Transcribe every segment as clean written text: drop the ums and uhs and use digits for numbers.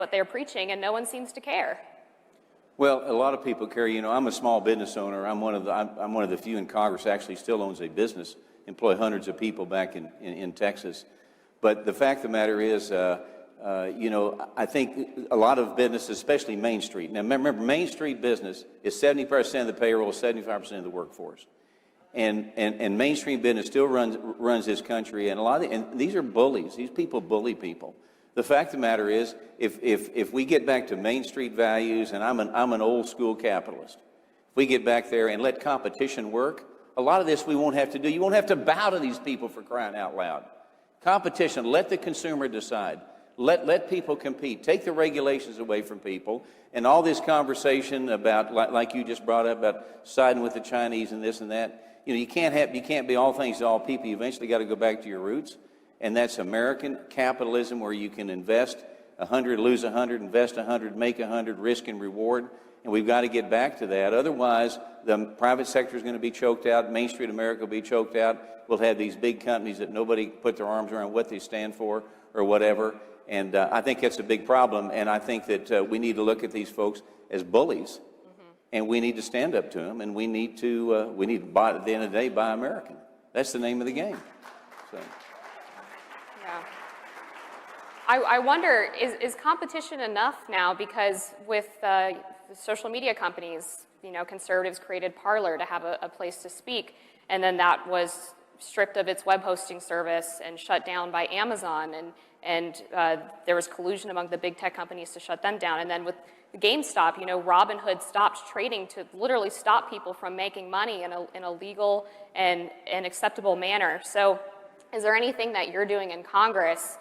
what they're preaching, and no one seems to care. Well, a lot of people care. You know, I'm a small business owner. I'm one of the few in Congress actually still owns a business, employ hundreds of people back in Texas. But the fact of the matter is, you know, I think a lot of businesses, especially Main Street. Now, remember, Main Street business is 70% of the payroll, 75% of the workforce. And Main Street business still runs this country, and and these are bullies. These people bully people. The fact of the matter is, if we get back to Main Street values, and I'm an old school capitalist, if we get back there and let competition work, a lot of this we won't have to do. You won't have to bow to these people, for crying out loud. Competition, let the consumer decide. Let people compete. Take the regulations away from people. And all this conversation about, like you just brought up, about siding with the Chinese and this and that, you know, you can't be all things to all people. You eventually got to go back to your roots. And that's American capitalism, where you can invest 100, lose 100, invest 100, make 100, risk and reward. And we've got to get back to that. Otherwise, the private sector is going to be choked out. Main Street America will be choked out. We'll have these big companies that nobody put their arms around what they stand for or whatever. And I think that's a big problem. And I think that we need to look at these folks as bullies, and we need to stand up to them. And we need to buy, at the end of the day, buy American. That's the name of the game. So. Yeah. I wonder, is competition enough now? Because with the social media companies, you know, conservatives created Parler to have a place to speak, and then that was stripped of its web hosting service and shut down by Amazon, and there was collusion among the big tech companies to shut them down. And then with GameStop, you know, Robinhood stopped trading to literally stop people from making money in a legal and acceptable manner. So is there anything that you're doing in Congress,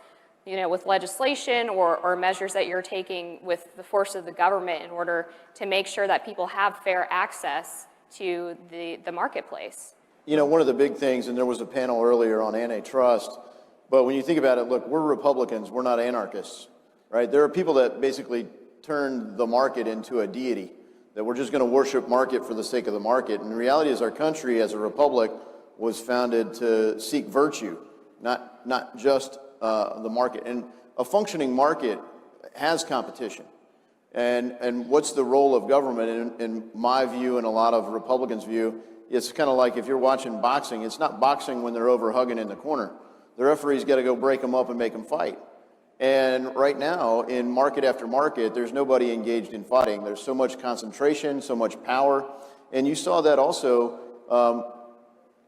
you know, with legislation or measures that you're taking with the force of the government in order to make sure that people have fair access to the marketplace? You know, one of the big things, and there was a panel earlier on antitrust, but when you think about it, look, we're Republicans, we're not anarchists, right? There are people that basically turned the market into a deity, that we're just going to worship market for the sake of the market. And the reality is our country as a republic was founded to seek virtue, not just the market. And a functioning market has competition. And what's the role of government? In my view and a lot of Republicans' view, it's kind of like if you're watching boxing, it's not boxing when they're over hugging in the corner. The referee's got to go break them up and make them fight. And right now, in market after market, there's nobody engaged in fighting. There's so much concentration, so much power. And you saw that also,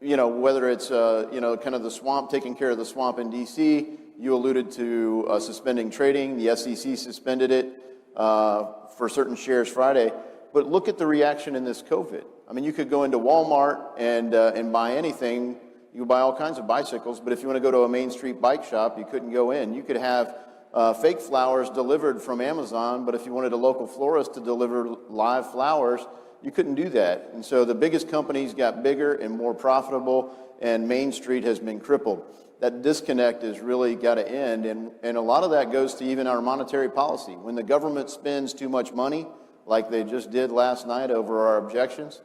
you know, whether it's, you know, kind of the swamp, taking care of the swamp in D.C., you alluded to suspending trading. The SEC suspended it for certain shares Friday. But look at the reaction in this COVID. I mean, you could go into Walmart and buy anything. You could buy all kinds of bicycles, but if you want to go to a Main Street bike shop, you couldn't go in. You could have fake flowers delivered from Amazon, but if you wanted a local florist to deliver live flowers, you couldn't do that. And so the biggest companies got bigger and more profitable, and Main Street has been crippled. That disconnect has really got to end, and a lot of that goes to even our monetary policy. When the government spends too much money, like they just did last night over our objections,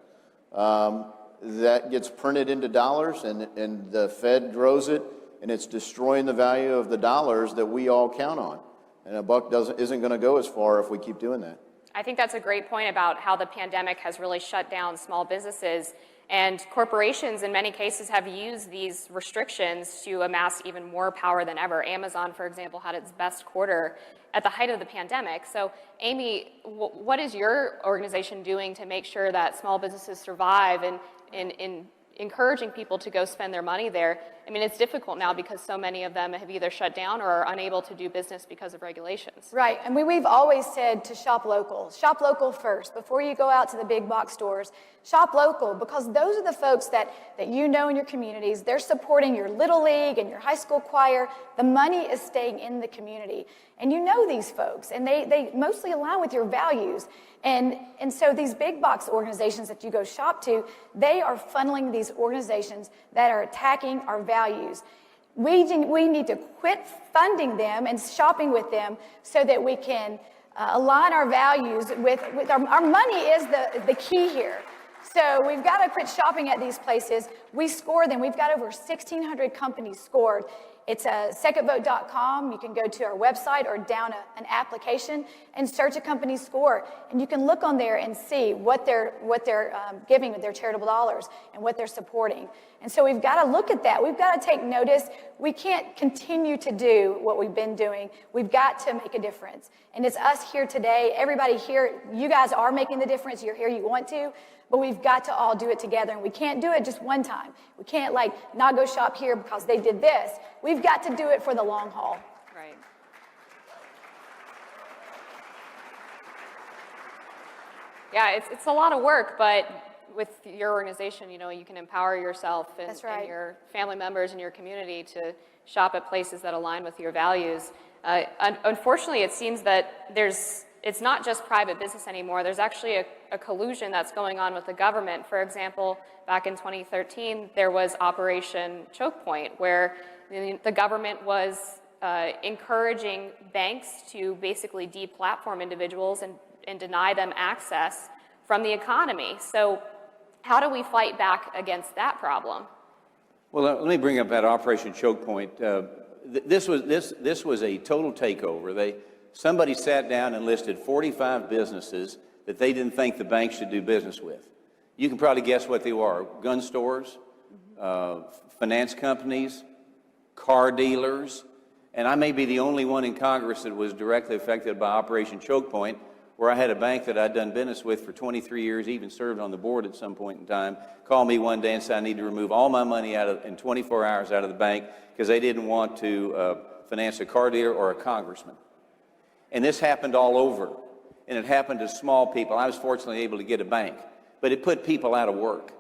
that gets printed into dollars, and the Fed grows it, and it's destroying the value of the dollars that we all count on. And a buck isn't going to go as far if we keep doing that. I think that's a great point about how the pandemic has really shut down small businesses, and corporations in many cases have used these restrictions to amass even more power than ever. Amazon, for example, had its best quarter at the height of the pandemic. So, Amy, what is your organization doing to make sure that small businesses survive and in encouraging people to go spend their money there? I mean, it's difficult now because so many of them have either shut down or are unable to do business because of regulations. Right, and we've always said to shop local. Shop local first. Before you go out to the big box stores, shop local, because those are the folks that you know in your communities. They're supporting your Little League and your high school choir. The money is staying in the community. And you know these folks, and they mostly align with your values. And so these big box organizations that you go shop to, they are funneling these organizations that are attacking our values. We need to quit funding them and shopping with them so that we can align our values with our money is the key here. So we've got to quit shopping at these places. We score them. We've got over 1,600 companies scored. It's secondvote.com. You can go to our website or down an application and search a company's score. And you can look on there and see what they're giving with their charitable dollars and what they're supporting. And so we've got to look at that. We've got to take notice. We can't continue to do what we've been doing. We've got to make a difference. And it's us here today. Everybody here, you guys are making the difference. You're here, you want to. But we've got to all do it together, and we can't do it just one time. We can't not go shop here because they did this. We've got to do it for the long haul. Right. Yeah, it's a lot of work, but with your organization, you can empower yourself and, That's right. and your family members and your community to shop at places that align with your values. Unfortunately, it seems that it's not just private business anymore. There's actually a collusion that's going on with the government. For example, back in 2013, there was Operation Choke Point, where the government was encouraging banks to basically deplatform individuals and deny them access from the economy. So how do we fight back against that problem? Well, let me bring up that Operation Choke Point. This was a total takeover. Somebody sat down and listed 45 businesses that they didn't think the bank should do business with. You can probably guess what they were: gun stores, finance companies, car dealers, and I may be the only one in Congress that was directly affected by Operation Choke Point, where I had a bank that I'd done business with for 23 years, even served on the board at some point in time, call me one day and say I need to remove all my money in 24 hours out of the bank because they didn't want to finance a car dealer or a congressman. And this happened all over, and it happened to small people. I was fortunately able to get a bank, but it put people out of work.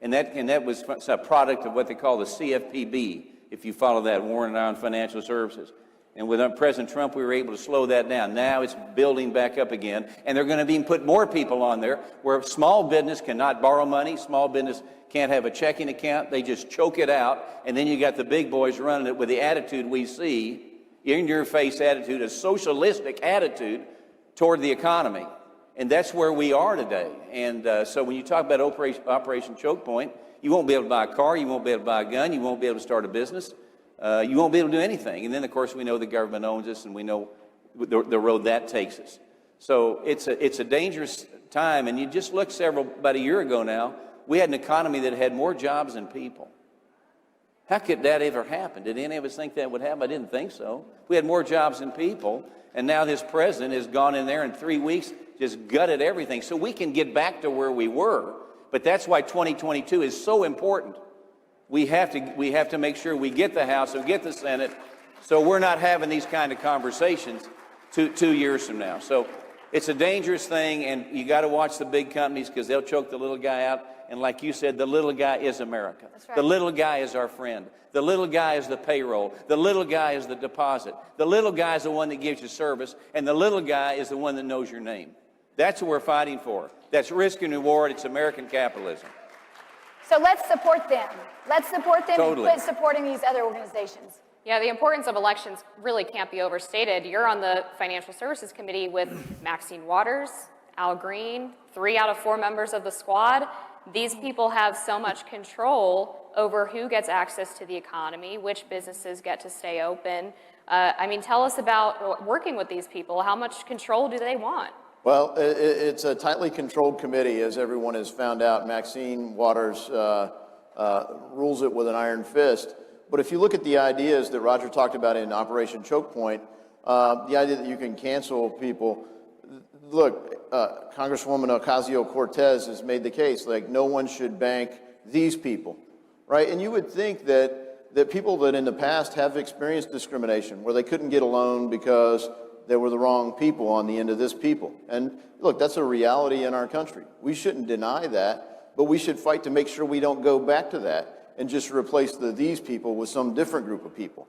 And that was a product of what they call the CFPB, if you follow that, War on Financial Services. And with President Trump, we were able to slow that down. Now it's building back up again, and they're going to be put more people on there where small business cannot borrow money, small business can't have a checking account, they just choke it out, and then you got the big boys running it with the attitude we see, in-your-face attitude, a socialistic attitude toward the economy. And that's where we are today. And so when you talk about Operation Choke Point, you won't be able to buy a car, you won't be able to buy a gun, you won't be able to start a business, you won't be able to do anything. And then, of course, we know the government owns us, and we know the road that takes us. So it's a dangerous time. And you just look about a year ago now, we had an economy that had more jobs than people. How could that ever happen? Did any of us think that would happen? I didn't think so. We had more jobs than people, and now this president has gone in there in 3 weeks, just gutted everything. So we can get back to where we were, but that's why 2022 is so important. We have to make sure we get the House and get the Senate, so we're not having these kind of conversations 2 years from now. So it's a dangerous thing, and you got to watch the big companies because they'll choke the little guy out. And like you said, the little guy is America. That's right. The little guy is our friend. The little guy is the payroll. The little guy is the deposit. The little guy is the one that gives you service. And the little guy is the one that knows your name. That's what we're fighting for. That's risk and reward. It's American capitalism. So let's support them. Let's support them Totally. and quit supporting these other organizations. Yeah, the importance of elections really can't be overstated. You're on the Financial Services Committee with Maxine Waters, Al Green, 3 out of 4 members of the squad. These people have so much control over who gets access to the economy, which businesses get to stay open. Tell us about working with these people. How much control do they want? Well, it's a tightly controlled committee, as everyone has found out. Maxine Waters rules it with an iron fist. But if you look at the ideas that Roger talked about in Operation Choke Point, the idea that you can cancel people, look, Congresswoman Ocasio-Cortez has made the case, like, no one should bank these people, right? And you would think that people that in the past have experienced discrimination, where they couldn't get a loan because they were the wrong people on the end of this people. And look, that's a reality in our country. We shouldn't deny that, but we should fight to make sure we don't go back to that and just replace these people with some different group of people.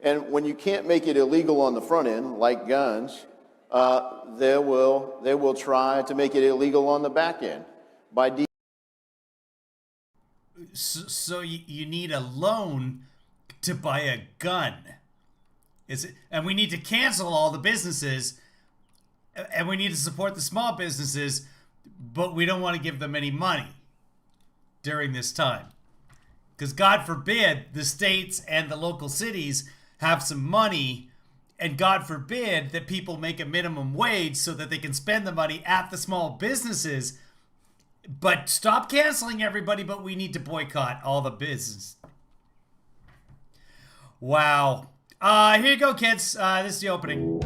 And when you can't make it illegal on the front end, like guns, they will try to make it illegal on the back end by So you need a loan to buy a gun. And we need to cancel all the businesses, and we need to support the small businesses, but we don't want to give them any money during this time. Because God forbid the states and the local cities have some money, and God forbid that people make a minimum wage so that they can spend the money at the small businesses. But stop canceling everybody, but we need to boycott all the business. Wow. Here you go, kids. This is the opening.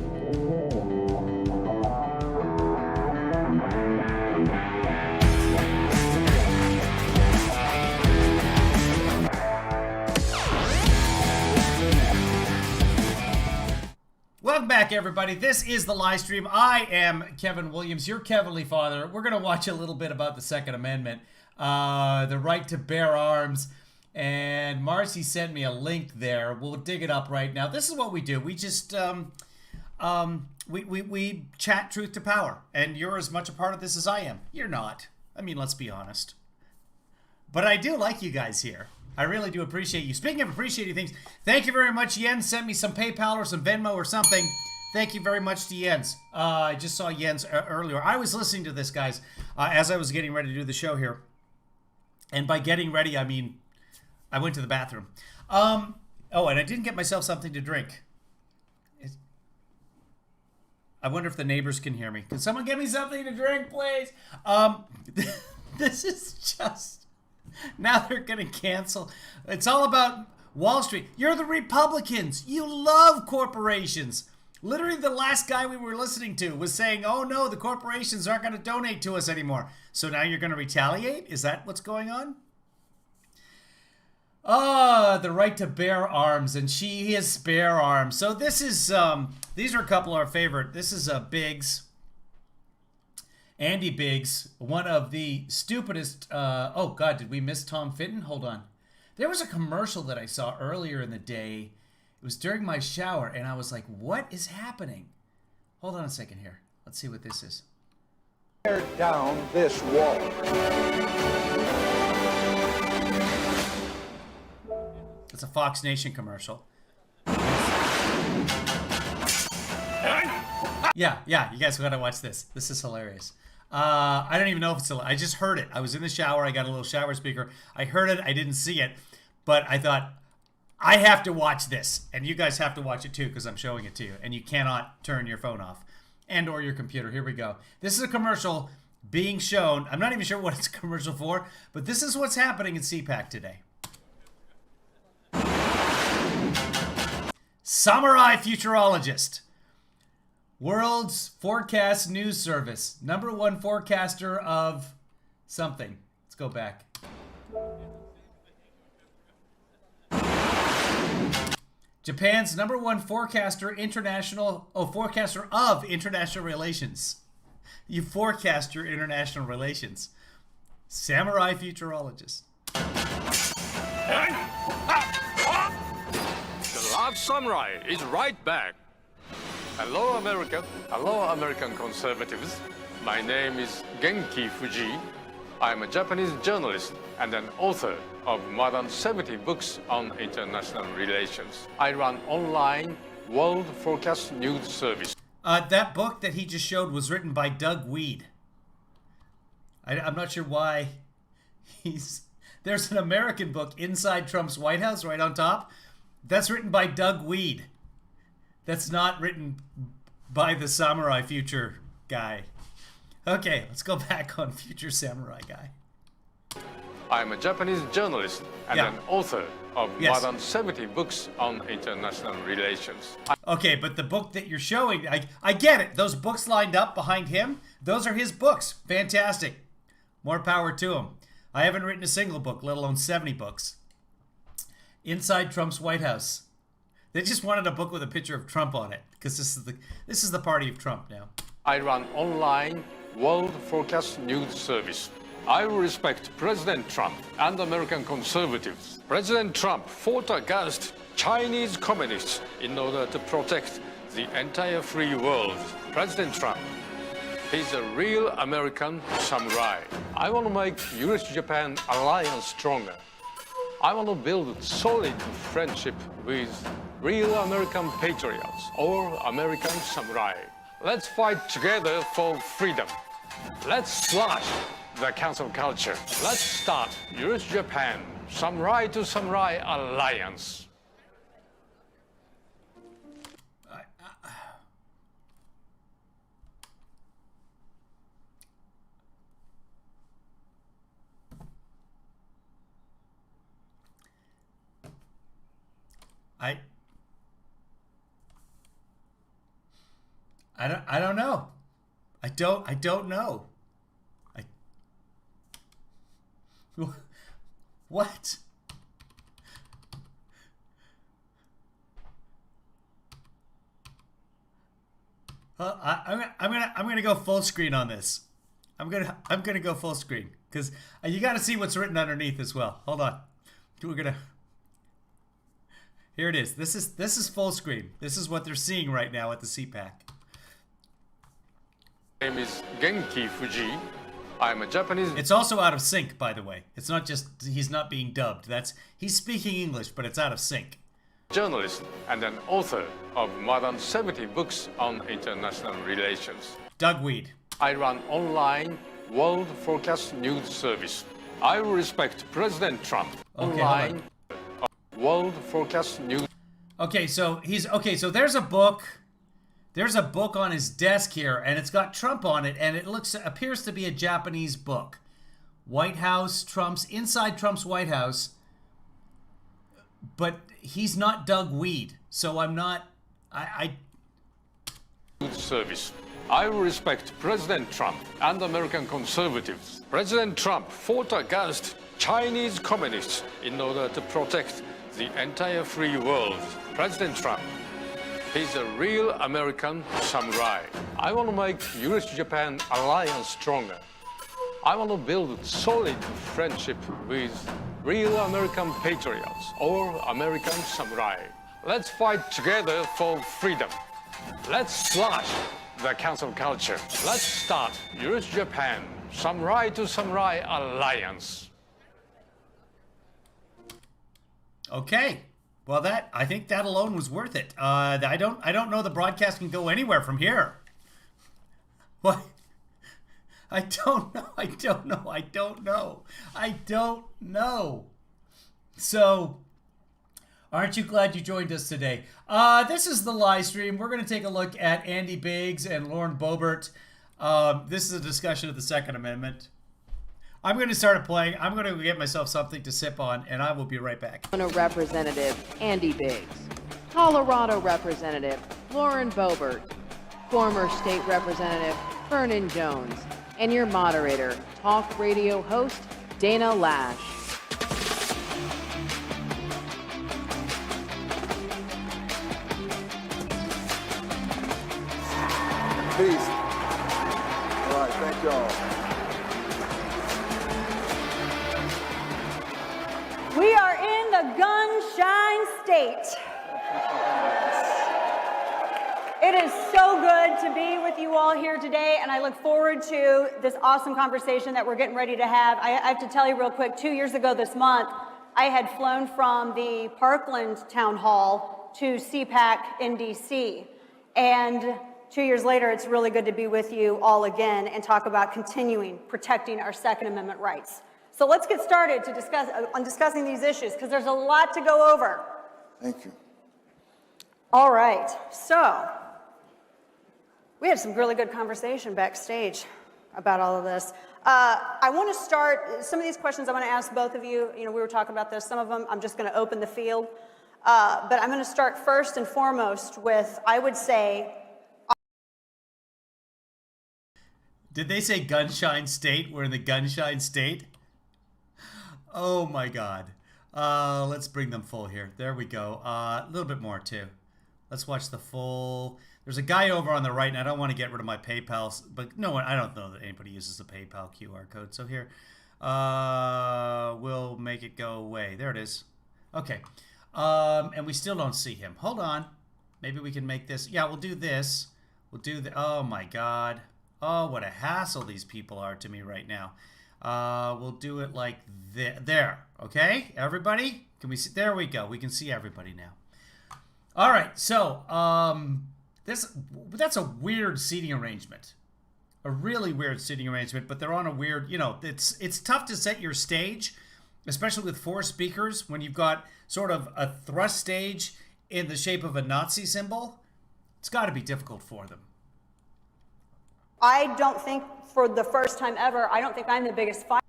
Welcome back, everybody. This is the live stream. I am Kevin Williams, your Kevinly father. We're going to watch a little bit about the Second Amendment, the right to bear arms, and Marcy sent me a link there. We'll dig it up right now. This is what we do. We just we chat truth to power, and you're as much a part of this as I am. You're not. I mean, let's be honest. But I do like you guys here. I really do appreciate you. Speaking of appreciating things, thank you very much. Jens sent me some PayPal or some Venmo or something. Thank you very much to Jens. I just saw Jens earlier. I was listening to this, guys, as I was getting ready to do the show here. And by getting ready, I mean I went to the bathroom. Oh, and I didn't get myself something to drink. I wonder if the neighbors can hear me. Can someone get me something to drink, please? This is just... Now they're going to cancel. It's all about Wall Street. You're the Republicans. You love corporations. Literally the last guy we were listening to was saying, oh no, the corporations aren't going to donate to us anymore. So now you're going to retaliate? Is that what's going on? The right to bear arms, and she has bear arms. So this is, these are a couple of our favorite. This is BIGGS. Andy Biggs, one of the stupidest, oh God, did we miss Tom Fitton? Hold on. There was a commercial that I saw earlier in the day. It was during my shower, and I was like, what is happening? Hold on a second here. Let's see what this is. Tear down this wall. It's a Fox Nation commercial. Yeah, you guys gotta watch this. This is hilarious. I don't even know if it's I just heard it. I was in the shower. I got a little shower speaker. I heard it. I didn't see it. But I thought, I have to watch this. And you guys have to watch it too because I'm showing it to you. And you cannot turn your phone off and or your computer. Here we go. This is a commercial being shown. I'm not even sure what it's a commercial for. But this is what's happening in CPAC today. Samurai Futurologist. World's forecast news service. #1 forecaster of something. Let's go back. Japan's #1 forecaster forecaster of international relations. You forecast your international relations. Samurai Futurologist. The last samurai is right back. Hello, America. Hello, American conservatives. My name is Genki Fuji. I'm a Japanese journalist and an author of more than 70 books on international relations. I run online World Forecast News Service. That book that he just showed was written by Doug Weed. I'm not sure why there's an American book, Inside Trump's White House, right on top. That's written by Doug Weed. That's not written by the Samurai Future guy. Okay, let's go back on Future Samurai guy. I'm a Japanese journalist and an author of more than 70 books on international relations. Okay, but the book that you're showing, I get it. Those books lined up behind him, those are his books. Fantastic. More power to him. I haven't written a single book, let alone 70 books. Inside Trump's White House. They just wanted a book with a picture of Trump on it because this is the party of Trump now. I run online World Forecast News Service. I respect President Trump and American conservatives. President Trump fought against Chinese communists in order to protect the entire free world. President Trump, he's a real American samurai. I want to make US-Japan alliance stronger. I want to build solid friendship with real American patriots or American samurai. Let's fight together for freedom. Let's slash the cancel culture. Let's start US-Japan Samurai to Samurai Alliance. I don't know. I don't know. What? I'm gonna go full screen on this. I'm gonna go full screen because you got to see what's written underneath as well. Hold on. Here it is. This is full screen. This is what they're seeing right now at the CPAC. My name is Genki Fuji. I'm a Japanese It's also out of sync, by the way. It's not just he's not being dubbed. He's speaking English, but it's out of sync. journalist and an author of more than 70 books on international relations. Doug Weed. I run online world forecast news service. I respect President Trump. Okay, Online world forecast news. Okay, so so there's a book. There's a book on his desk here, and it's got Trump on it, and it appears to be a Japanese book. White House, inside Trump's White House. But he's not Doug Weed, so I'm not. News service. I respect President Trump and American conservatives. President Trump fought against Chinese communists in order to protect the entire free world. President Trump, he's a real American samurai. I want to make US-Japan alliance stronger. I want to build solid friendship with real American patriots or American samurai. Let's fight together for freedom. Let's slash the cancel culture. Let's start US-Japan samurai to samurai alliance. Okay. Well, I think that alone was worth it. I don't know the broadcast can go anywhere from here. What? I don't know. So, aren't you glad you joined us today? This is the live stream. We're going to take a look at Andy Biggs and Lauren Boebert. This is a discussion of the Second Amendment. I'm going to start playing. I'm going to get myself something to sip on, and I will be right back. Representative Andy Biggs, Colorado Representative Lauren Boebert, former state representative Vernon Jones, and your moderator, talk radio host Dana Lash. Peace. All right, thank y'all. We are in the gunshine state. It is so good to be with you all here today, and I look forward to this awesome conversation that we're getting ready to have. I have to tell you real quick, 2 years ago this month, I had flown from the Parkland Town Hall to CPAC in DC. And 2 years later, it's really good to be with you all again and talk about continuing protecting our Second Amendment rights. So let's get started to discussing these issues, because there's a lot to go over. Thank you. All right, so we had some really good conversation backstage about all of this. I want to start, some of these questions I want to ask both of you. You know, we were talking about this. Some of them I'm just going to open the field. But I'm going to start first and foremost with, I would say... Did they say gunshine state? We're in the gunshine state? Oh my God. Let's bring them full here. There we go. A little bit more too. Let's watch the full. There's a guy over on the right, and I don't want to get rid of my PayPal, but no one, I don't know that anybody uses the PayPal QR code. So here, we'll make it go away. There it is. Okay. And we still don't see him. Hold on. Maybe we can make this. Yeah, we'll do this. We'll do the, oh my God. Oh, what a hassle these people are to me right now. We'll do it like there. Okay, everybody? Can we see? There we go. We can see everybody now. All right, so that's a weird seating arrangement. A really weird seating arrangement, but they're on a weird, you know, it's tough to set your stage, especially with 4 speakers, when you've got sort of a thrust stage in the shape of a Nazi symbol. It's got to be difficult for them. I don't think, for the first time ever, I don't think I'm the biggest fighter.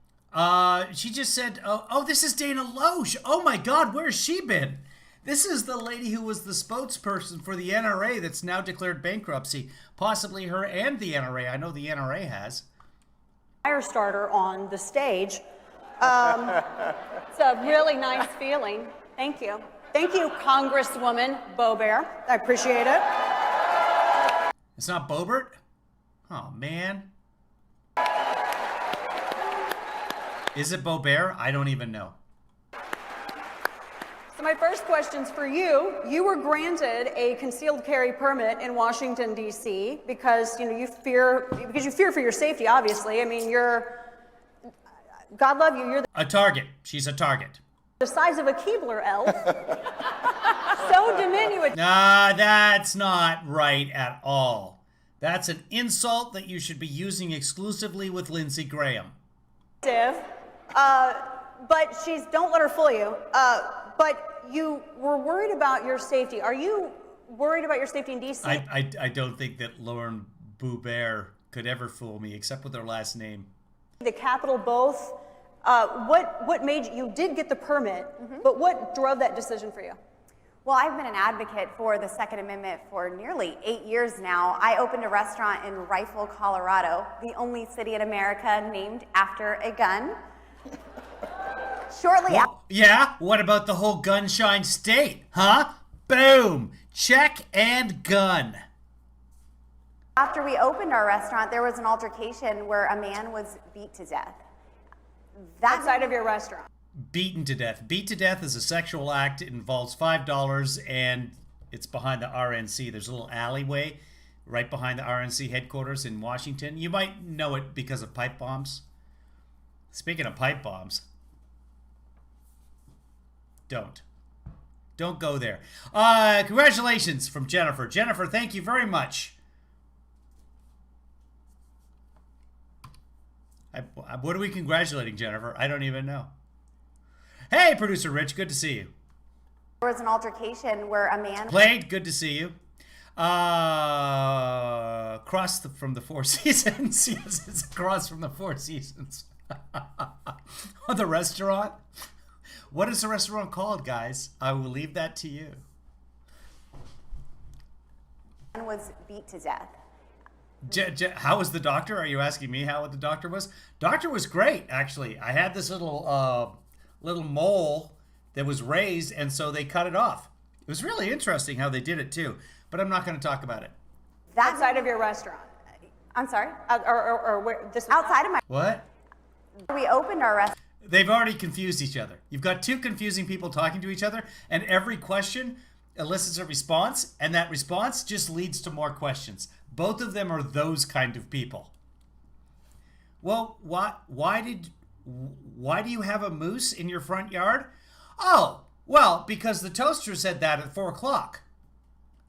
She just said, oh, this is Dana Loesch. Oh my God, where's she been? This is the lady who was the spokesperson for the NRA that's now declared bankruptcy. Possibly her and the NRA. I know the NRA has. Fire starter on the stage. It's a really nice feeling. Thank you. Thank you, Congresswoman BOEBERT. I appreciate it. It's not BOEBERT? Oh, man. Is it BOEBERT? I don't even know. So my first question's for you. You were granted a concealed carry permit in Washington, D.C. because, you fear for your safety, obviously. I mean, God love you, you're A target. She's a target. the size of a Keebler elf. So diminutive. Nah, that's not right at all. That's an insult that you should be using exclusively with Lindsey Graham. But don't let her fool you. But you were worried about your safety. Are you worried about your safety in D.C.? I don't think that Lauren BOEBERT could ever fool me, except with her last name. The Capitol both. What made you did get the permit, but what drove that decision for you? Well, I've been an advocate for the Second Amendment for nearly 8 years now. I opened a restaurant in Rifle, Colorado, the only city in America named after a gun. Shortly after. Yeah? What about the whole gunshine state? Huh? Boom! Check and gun. After we opened our restaurant, there was an altercation where a man was beat to death. Outside of your restaurant. Beaten to death. Beat to death is a sexual act. It involves $5 and it's behind the RNC. There's a little alleyway right behind the RNC headquarters in Washington. You might know it because of pipe bombs. Speaking of pipe bombs, don't go there. Congratulations from Jennifer. Jennifer, thank you very much. What are we congratulating, Jennifer? I don't even know. Hey, Producer Rich, good to see you. There was an altercation where a man... Played, good to see you. From the Four Seasons. Yes, it's across from the Four Seasons. Oh, the restaurant? What is the restaurant called, guys? I will leave that to you. Man was beat to death. How was the doctor? Are you asking me how the doctor was? Doctor was great, actually. I had this little mole that was raised, and so they cut it off. It was really interesting how they did it too, but I'm not going to talk about it. Outside of your restaurant. I'm sorry? Or where? This outside of my... What? We opened our restaurant. They've already confused each other. You've got two confusing people talking to each other, and every question elicits a response, and that response just leads to more questions. Both of them are those kind of people. Well, why do you have a moose in your front yard? Oh, well, because the toaster said that at 4 o'clock.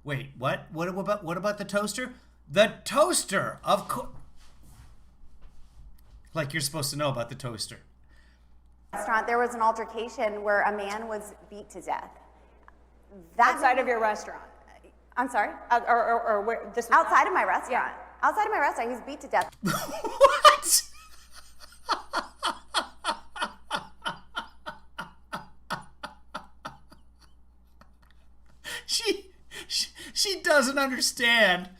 Wait, what? What about the toaster? The toaster, of course. Like you're supposed to know about the toaster. Restaurant, there was an altercation where a man was beat to death. Outside of your restaurant. I'm sorry? Or where? Outside of my restaurant. Yeah. Outside of my restaurant, he was beat to death. What? She doesn't understand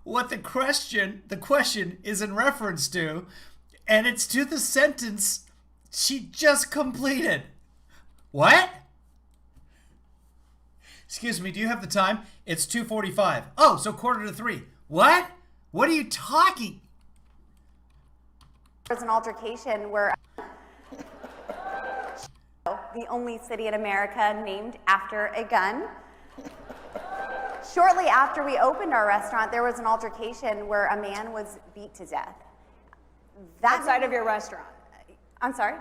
what the question is in reference to, and it's to the sentence she just completed. What? Excuse me, do you have the time? It's 2:45. Oh, so 2:45. What? What are you talking? There was an altercation where the only city in America named after a gun. Shortly after we opened our restaurant, there was an altercation where a man was beat to death. Outside of your restaurant. I'm sorry?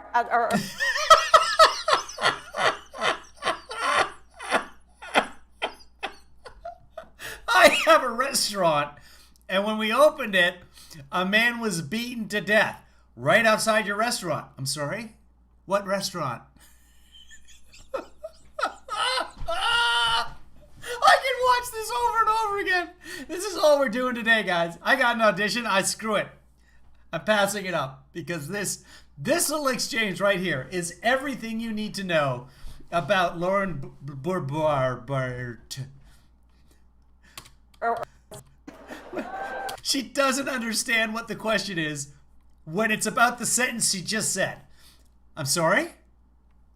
I have a restaurant, and when we opened it, a man was beaten to death right outside your restaurant. I'm sorry? What restaurant? I can watch this over and over again. This is all we're doing today, guys. I got an audition. Screw it. I'm passing it up because this little exchange right here is everything you need to know about Lauren BOEBERT. She doesn't understand what the question is when it's about the sentence she just said. I'm sorry?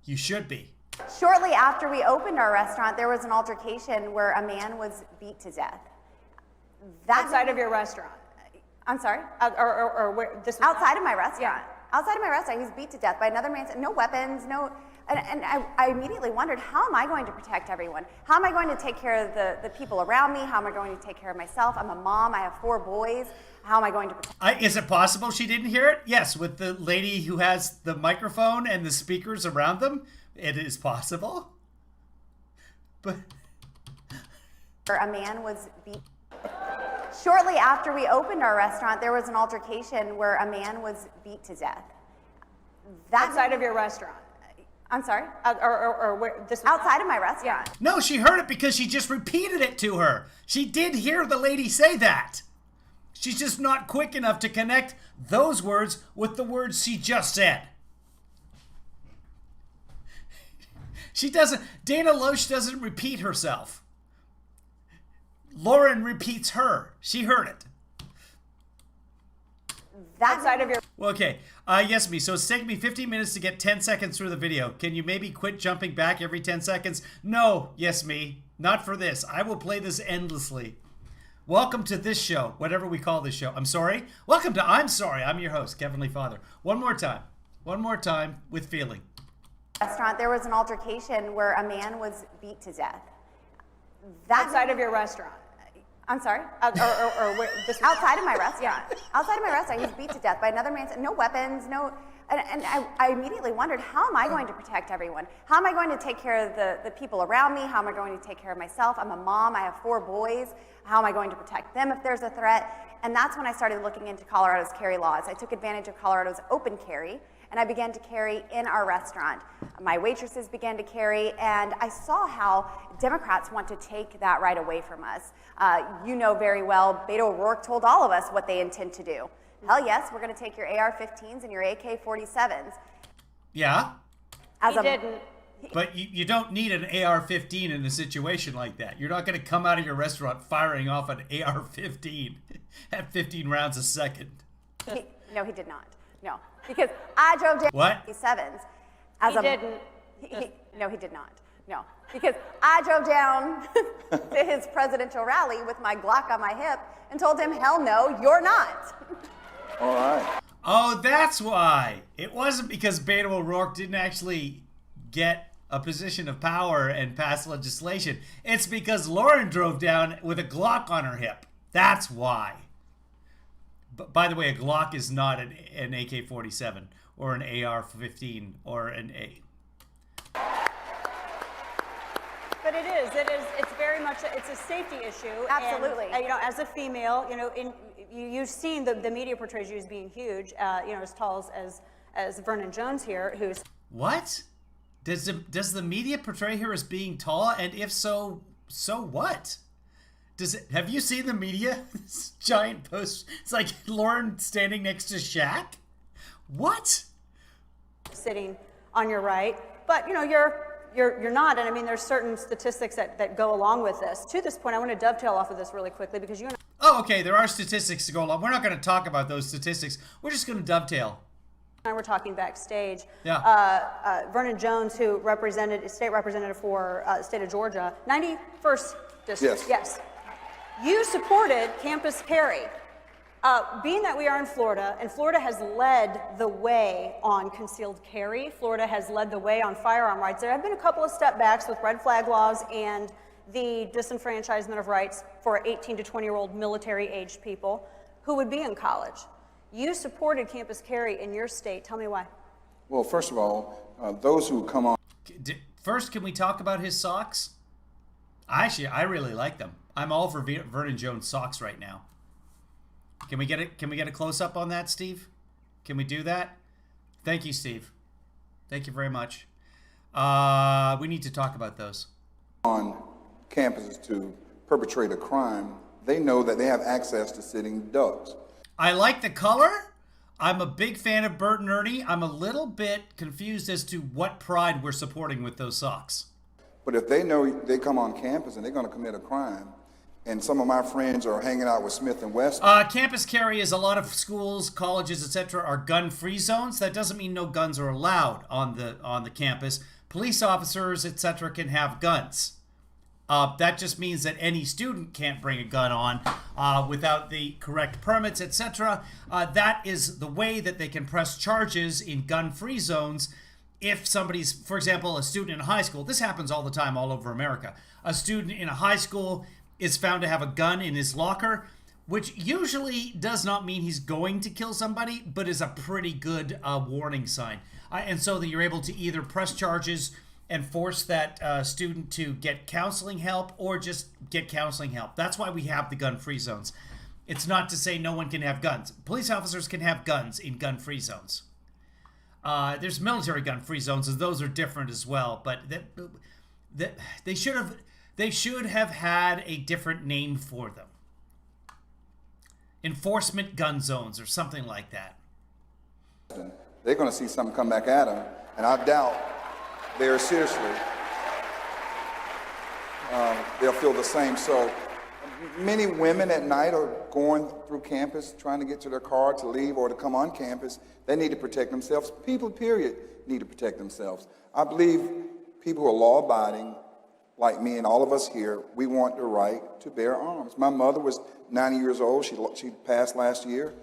You should be. Shortly after we opened our restaurant, there was an altercation where a man was beat to death. Outside of your restaurant? I'm sorry? Or where, this was Outside of my restaurant. Outside of my restaurant, he was beat to death by another man. No weapons, no. And I immediately wondered, how am I going to protect everyone? How am I going to take care of the people around me? How am I going to take care of myself? I'm a mom. I have 4 boys. How am I going to protect? Is it possible she didn't hear it? Yes, with the lady who has the microphone and the speakers around them, it is possible. But A man was beat. Shortly after we opened our restaurant, there was an altercation where a man was beat to death. outside of your restaurant? I'm sorry? Or where, this was Outside of my restaurant. no, she heard it because she just repeated it to her. She did hear the lady say that. She's just not quick enough to connect those words with the words she just said. She doesn't, Dana Loesch doesn't repeat herself. Lauren repeats her. She heard it. outside of your... Okay, yes, me. So it's taking me 15 minutes to get 10 seconds through the video. Can you maybe quit jumping back every 10 seconds? No, yes, me. Not for this. I will play this endlessly. Welcome to this show, whatever we call this show. I'm sorry? Welcome to I'm Sorry. I'm your host, Kevin Lee Father. One more time. One more time with feeling. Restaurant, there was an altercation where a man was beat to death. outside of your restaurant? I'm sorry? Or where, this was Outside of my restaurant. Outside of my restaurant, he was beat to death by another man. No weapons, no. And I immediately wondered, how am I going to protect everyone? How am I going to take care of the people around me? How am I going to take care of myself? I'm a mom. I have 4 boys. How am I going to protect them if there's a threat? And that's when I started looking into Colorado's carry laws. I took advantage of Colorado's open carry, and I began to carry in our restaurant. My waitresses began to carry, and I saw how Democrats want to take that right away from us. You know very well, Beto O'Rourke told all of us what they intend to do. Hell yes, we're going to take your AR-15s and your AK-47s. Yeah? he didn't. But you don't need an AR-15 in a situation like that. You're not going to come out of your restaurant firing off an AR-15 at 15 rounds a second. No, he did not. No, because I drove down What? 7s. He didn't. No, he did not. No, because I drove down to his presidential rally with my Glock on my hip and told him, hell no, you're not. All right. Oh, that's why. It wasn't because Beto O'Rourke didn't actually get a position of power and pass legislation. It's because Lauren drove down with a Glock on her hip. That's why. But by the way, a Glock is not an AK-47 or an AR-15 or an A. But it is. It's very much. It's a safety issue. Absolutely. And, you know, as a female, you know, you've seen the media portrays you as being huge. You know, as tall as Vernon Jones here, who's. What? Does the media portray her as being tall? And if so, so what? Have you seen the media? This giant post. It's like Lauren standing next to Shaq. What? Sitting on your right, but you know you're not, and I mean there's certain statistics that go along with this. To this point, I want to dovetail off of this really quickly because you and Oh, okay. There are statistics to go along. We're not going to talk about those statistics. We're just going to dovetail. I were talking backstage. Yeah. Vernon Jones, who represented state representative for the state of Georgia, 91st district. Yes. You supported campus carry. Being that we are in Florida, and Florida has led the way on concealed carry, Florida has led the way on firearm rights. There have been a couple of step backs with red flag laws and the disenfranchisement of rights for 18 to 20-year-old military-aged people who would be in college. You supported campus carry in your state. Tell me why. Well, first of all, those who come on. First, can we talk about his socks? Actually, I really like them. I'm all for Vernon Jones socks right now. Can we get a close up on that, Steve? Can we do that? Thank you, Steve. Thank you very much. We need to talk about those. On campuses to perpetrate a crime, they know that they have access to sitting ducks. I like the color. I'm a big fan of Bert and Ernie. I'm a little bit confused as to what pride we're supporting with those socks. But if they know they come on campus and they're going to commit a crime, and some of my friends are hanging out with Smith and Wesson. Campus carry is a lot of schools, colleges, etc. are gun-free zones. That doesn't mean no guns are allowed on the campus. Police officers, etc. can have guns. That just means that any student can't bring a gun on without the correct permits, etc. That is the way that they can press charges in gun-free zones. If somebody's, for example, a student in a high school, this happens all the time all over America. A student in a high school is found to have a gun in his locker, which usually does not mean he's going to kill somebody, but is a pretty good warning sign. And so that you're able to either press charges and force that student to get counseling help or just get counseling help. That's why we have the gun-free zones. It's not to say no one can have guns. Police officers can have guns in gun-free zones. There's military gun-free zones, and those are different as well. But they should have had a different name for them. Enforcement gun zones or something like that. They're going to see something come back at them, and I doubt they'll feel the same. So many women at night are going through campus trying to get to their car to leave or to come on campus. They need to protect themselves. People, period, need to protect themselves. I believe people who are law-abiding, like me and all of us here, we want the right to bear arms. My mother was 90 years old. She passed last year.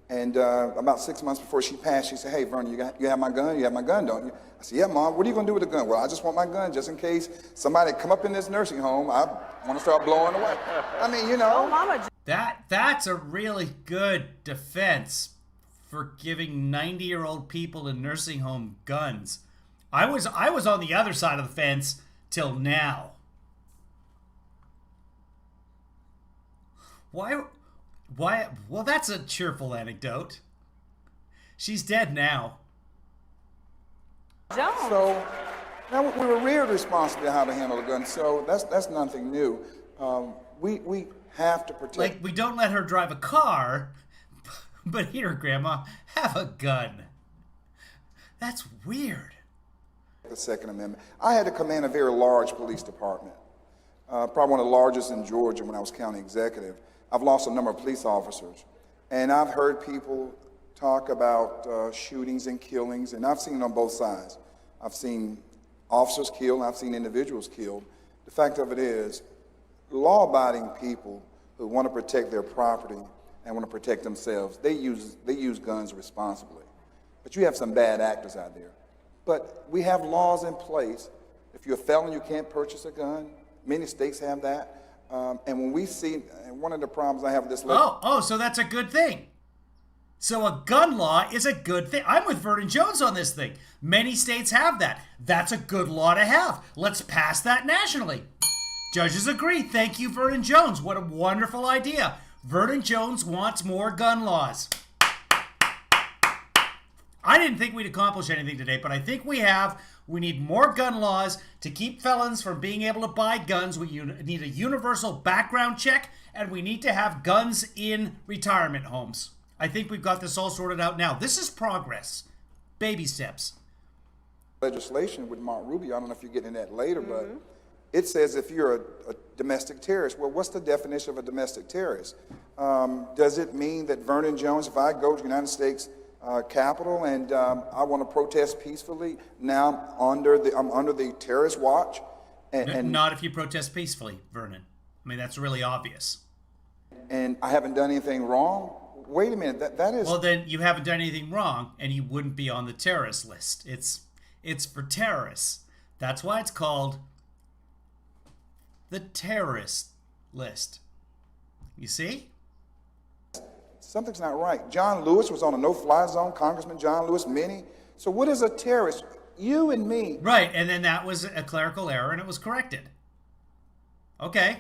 And about 6 months before she passed, she said, "Hey, Vernon, you have my gun? You have my gun, don't you?" I said, "Yeah, Mom. What are you going to do with the gun?" "Well, I just want my gun just in case somebody come up in this nursing home. I want to start blowing away." I mean, you know. Oh, Mama. That's a really good defense for giving 90-year-old people in nursing home guns. I was on the other side of the fence till now. Why? Well, that's a cheerful anecdote. She's dead now. Jones. So now we were reared responsibly how to handle a gun. So that's nothing new. We have to protect. Like, we don't let her drive a car, but here, Grandma, have a gun. That's weird. The Second Amendment. I had to command a very large police department, probably one of the largest in Georgia when I was county executive. I've lost a number of police officers, and I've heard people talk about shootings and killings, and I've seen it on both sides. I've seen officers killed, and I've seen individuals killed. The fact of it is, law-abiding people who want to protect their property and want to protect themselves, they use guns responsibly. But you have some bad actors out there. But we have laws in place. If you're a felon, you can't purchase a gun. Many states have that. And when we see, and one of the problems I have with this so that's a good thing. So a gun law is a good thing. I'm with Vernon Jones on this thing. Many states have that. That's a good law to have. Let's pass that nationally. Judges agree. Thank you, Vernon Jones. What a wonderful idea. Vernon Jones wants more gun laws. I didn't think we'd accomplish anything today, but I think we have. We need more gun laws to keep felons from being able to buy guns. We need a universal background check, and we need to have guns in retirement homes. I think we've got this all sorted out now. This is progress. Baby steps. Legislation with Mark Rubio, I don't know if you're getting that later, but it says if you're a domestic terrorist, well, what's the definition of a domestic terrorist? Does it mean that Vernon Jones, if I go to the United States Capitol and I want to protest peacefully, now I'm under the terrorist watch? And not if you protest peacefully, Vernon. I mean, that's really obvious. And I haven't done anything wrong? Wait a minute, that is... Well, then you haven't done anything wrong, and you wouldn't be on the terrorist list. It's for terrorists. That's why it's called the terrorist list. You see? Something's not right. John Lewis was on a no-fly zone, Congressman John Lewis, many. So what is a terrorist? You and me. Right, and then that was a clerical error, and it was corrected. Okay.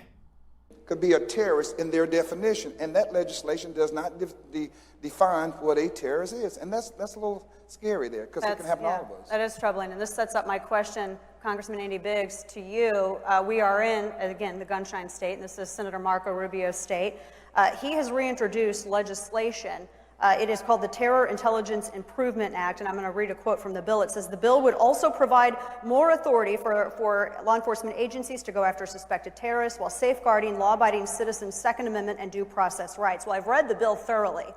Could be a terrorist in their definition, and that legislation does not define what a terrorist is, and that's a little scary there, because it can happen to all of us. That is troubling, and this sets up my question, Congressman Andy Biggs, to you. We are in, again, the gunshine state, and this is Senator Marco Rubio's state. He has reintroduced legislation It is called the Terror Intelligence Improvement Act, and I'm going to read a quote from the bill. It says, the bill would also provide more authority for law enforcement agencies to go after suspected terrorists while safeguarding law-abiding citizens' Second Amendment and due process rights. Well, I've read the bill thoroughly.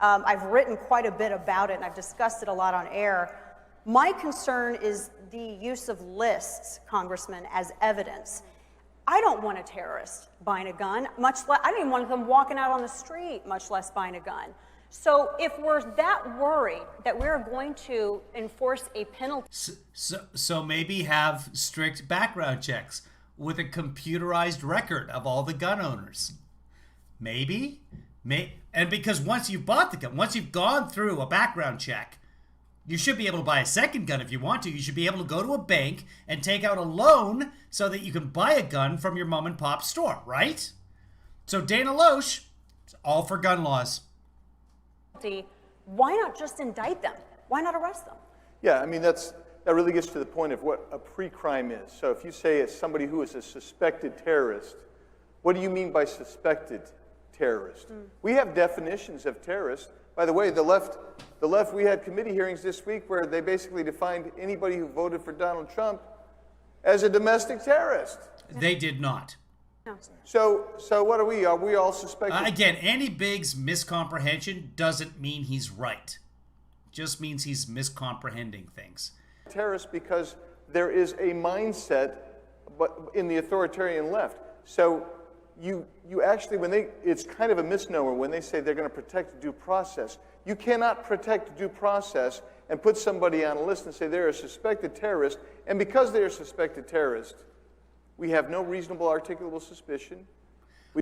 I've written quite a bit about it, and I've discussed it a lot on air. My concern is the use of lists, Congressman, as evidence. I don't want a terrorist buying a gun, much less, I don't even want them walking out on the street, much less buying a gun. So if we're that worried that we're going to enforce a penalty. So maybe have strict background checks with a computerized record of all the gun owners. Maybe. And because once you've bought the gun, once you've gone through a background check, you should be able to buy a second gun if you want to. You should be able to go to a bank and take out a loan so that you can buy a gun from your mom and pop store, right? So Dana Loesch, it's all for gun laws. Why not just indict them? Why not arrest them? Yeah, I mean, that really gets to the point of what a pre-crime is. So if you say it's somebody who is a suspected terrorist, what do you mean by suspected terrorist? We have definitions of terrorist. By the way, the left, we had committee hearings this week where they basically defined anybody who voted for Donald Trump as a domestic terrorist. They did not. No. So what are we? Are we all suspected? Again, Andy Biggs' miscomprehension doesn't mean he's right. Just means he's miscomprehending things. Terrorists because there is a mindset but in the authoritarian left. So you actually, it's kind of a misnomer when they say they're going to protect due process. You cannot protect due process and put somebody on a list and say they're a suspected terrorist, and because they're a suspected terrorist, we have no reasonable articulable suspicion.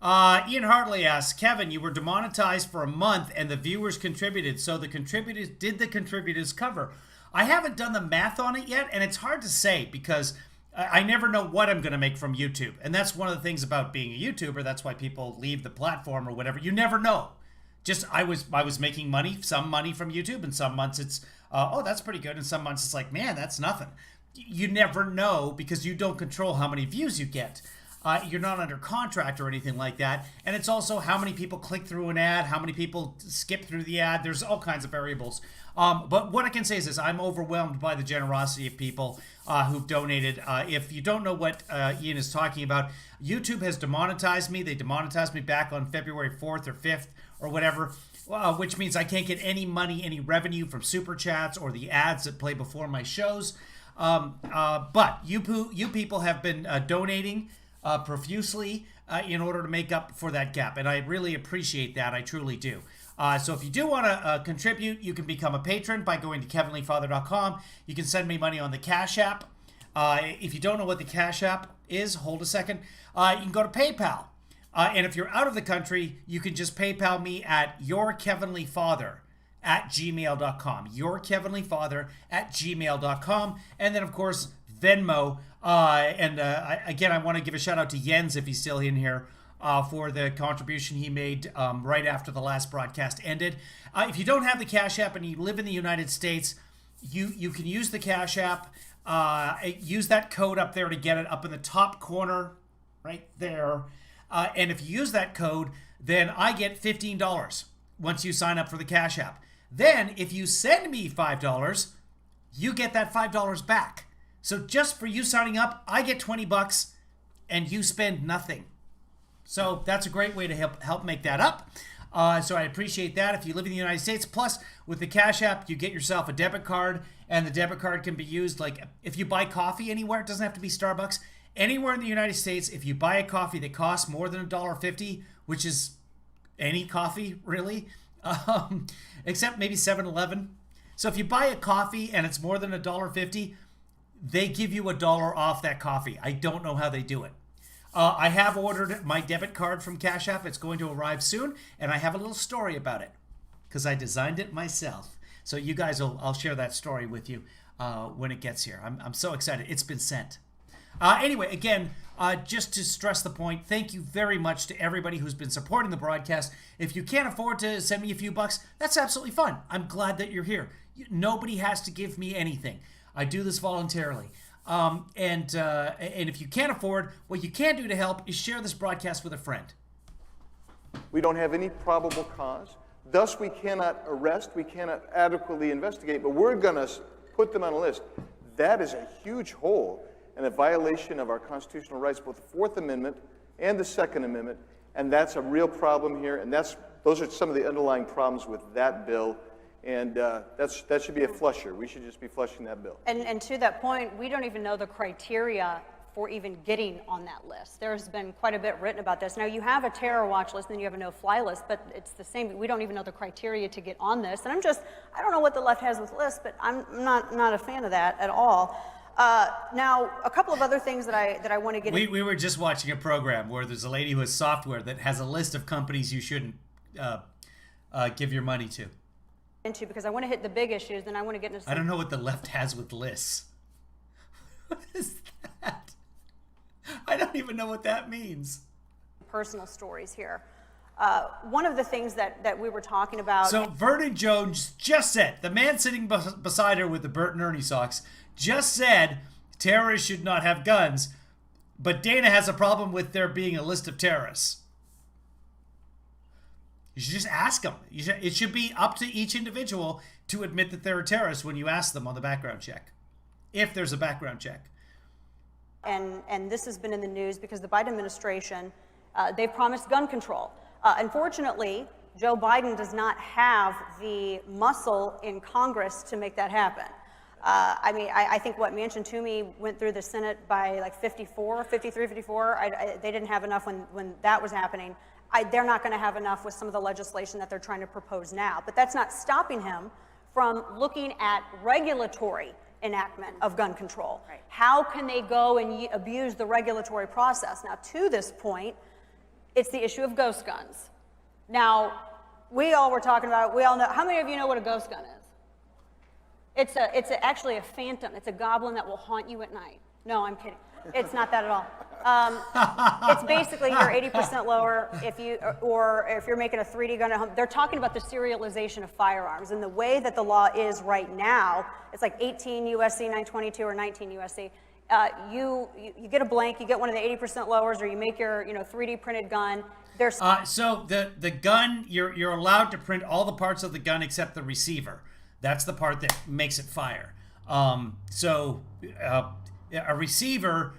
Ian Hartley asks, Kevin, you were demonetized for a month and the viewers contributed, so the contributors cover? I haven't done the math on it yet, and it's hard to say because I never know what I'm going to make from YouTube. And that's one of the things about being a YouTuber. That's why people leave the platform or whatever. You never know. Just I was making money, some money from YouTube, and some months it's, oh, that's pretty good. And some months it's like, man, that's nothing. You never know because you don't control how many views you get. You're not under contract or anything like that. And it's also how many people click through an ad, how many people skip through the ad. There's all kinds of variables. But what I can say is this, I'm overwhelmed by the generosity of people who've donated. If you don't know what Ian is talking about, YouTube has demonetized me. They demonetized me back on February 4th or 5th or whatever, which means I can't get any money, any revenue from Super Chats or the ads that play before my shows. But you people have been donating profusely in order to make up for that gap. And I really appreciate that. I truly do. So if you do want to contribute, you can become a patron by going to kevinleefather.com. You can send me money on the Cash App. If you don't know what the Cash App is, hold a second. You can go to PayPal. And if you're out of the country, you can just PayPal me at yourkevinleefather@gmail.com. yourkevinleefather@gmail.com. And then, of course, Venmo. Again, I want to give a shout out to Jens, if he's still in here, for the contribution he made right after the last broadcast ended. If you don't have the Cash App and you live in the United States, you can use the Cash App. Use that code up there to get it up in the top corner right there. And if you use that code, then I get $15 once you sign up for the Cash App. Then if you send me $5, you get that $5 back. So just for you signing up, I get $20 and you spend nothing. So that's a great way to help make that up. So I appreciate that if you live in the United States. Plus, with the Cash App, you get yourself a debit card, and the debit card can be used like if you buy coffee anywhere. It doesn't have to be Starbucks. Anywhere in the United States, if you buy a coffee that costs more than $1.50, which is any coffee really, except maybe 7-Eleven. So if you buy a coffee and it's more than $1.50, they give you $1 off that coffee. I don't know how they do it. I have ordered my debit card from Cash App. It's going to arrive soon, and I have a little story about it because I designed it myself. So you guys I'll share that story with you when it gets here. I'm so excited. It's been sent. Anyway, again, just to stress the point, thank you very much to everybody who's been supporting the broadcast. If you can't afford to send me a few bucks, that's absolutely fine. I'm glad that you're here. Nobody has to give me anything. I do this voluntarily. And if you can't afford, what you can do to help is share this broadcast with a friend. We don't have any probable cause. Thus, we cannot arrest, we cannot adequately investigate, but we're going to put them on a list. That is a huge hole and a violation of our constitutional rights, both the Fourth Amendment and the Second Amendment, and that's a real problem here, and those are some of the underlying problems with that bill, and that should be a flusher. We should just be flushing that bill. And to that point, we don't even know the criteria for even getting on that list. There's been quite a bit written about this. Now, you have a terror watch list and then you have a no-fly list, but it's the same. We don't even know the criteria to get on this. And I don't know what the left has with lists, but I'm not a fan of that at all. Now, a couple of other things that I want to get into. We were just watching a program where there's a lady who has software that has a list of companies you shouldn't give your money to. Because I want to hit the big issues, and I want to get into some. I don't know what the left has with lists. What is that? I don't even know what that means. Personal stories here. One of the things that we were talking about. So Vernon Jones just said, the man sitting beside her with the Bert and Ernie socks, just said terrorists should not have guns, but Dana has a problem with there being a list of terrorists. You should just ask them. It should be up to each individual to admit that they're a terrorist when you ask them on the background check, if there's a background check. And this has been in the news because the Biden administration, they've promised gun control. Unfortunately, Joe Biden does not have the muscle in Congress to make that happen. I mean, I think what Manchin Toomey went through the Senate by like 53, 54. They didn't have enough when that was happening. They're not going to have enough with some of the legislation that they're trying to propose now. But that's not stopping him from looking at regulatory enactment of gun control. Right. How can they go and abuse the regulatory process? Now, to this point, it's the issue of ghost guns. Now, we all know, how many of you know what a ghost gun is? It's actually a phantom. It's a goblin that will haunt you at night. No, I'm kidding. It's not that at all. It's basically you're 80% lower if you're making a 3D gun at home. They're talking about the serialization of firearms, and the way that the law is right now, it's like 18 USC 922 or 19 USC. You get a blank, you get one of the 80% lowers, or you make your 3D printed gun. So the gun, you're allowed to print all the parts of the gun except the receiver. That's the part that makes it fire. A receiver,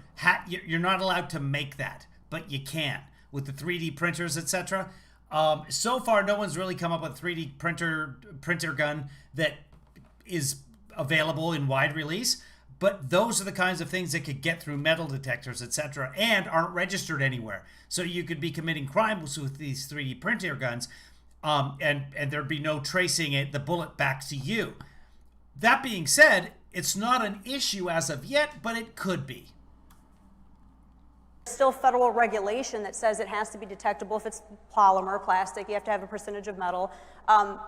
you're not allowed to make that, but you can with the 3D printers, etc. So far, no one's really come up with a 3D printer gun that is available in wide release. But those are the kinds of things that could get through metal detectors, etc., and aren't registered anywhere. So you could be committing crimes with these 3D printer guns, and there'd be no tracing the bullet back to you. That being said, it's not an issue as of yet, but it could be. Still federal regulation that says it has to be detectable if it's polymer, plastic, you have to have a percentage of metal.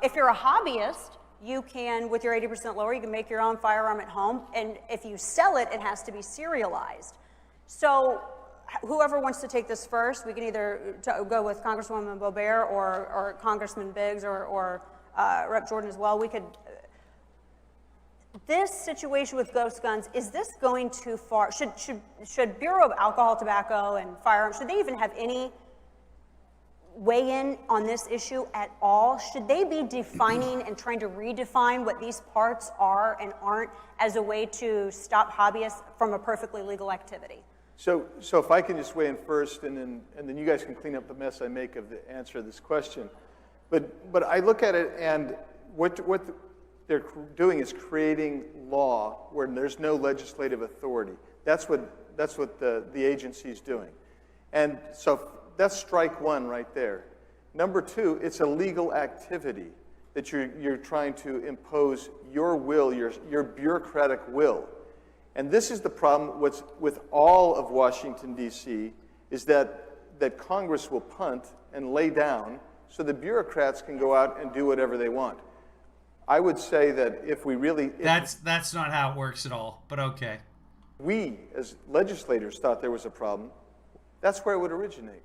If you're a hobbyist, you can, with your 80% lower, you can make your own firearm at home, and if you sell it, it has to be serialized. So whoever wants to take this first, we can either go with Congresswoman BOEBERT or Congressman Biggs or Rep. Jordan as well. We could. This situation with ghost guns, is this going too far? Should Bureau of Alcohol, Tobacco, and Firearms, should they even have any weigh in on this issue at all? Should they be defining and trying to redefine what these parts are and aren't as a way to stop hobbyists from a perfectly legal activity? So if I can just weigh in first, and then you guys can clean up the mess I make of the answer to this question. But I look at it, and what they're doing is creating law where there's no legislative authority. That's what the agency's doing. And so that's strike one right there. Number two, it's a legal activity that you're trying to impose your will, your bureaucratic will. And this is the problem with all of Washington, D.C., is that Congress will punt and lay down so the bureaucrats can go out and do whatever they want. I would say that if we really... That's not how it works at all, but okay. We, as legislators, thought there was a problem. That's where it would originate.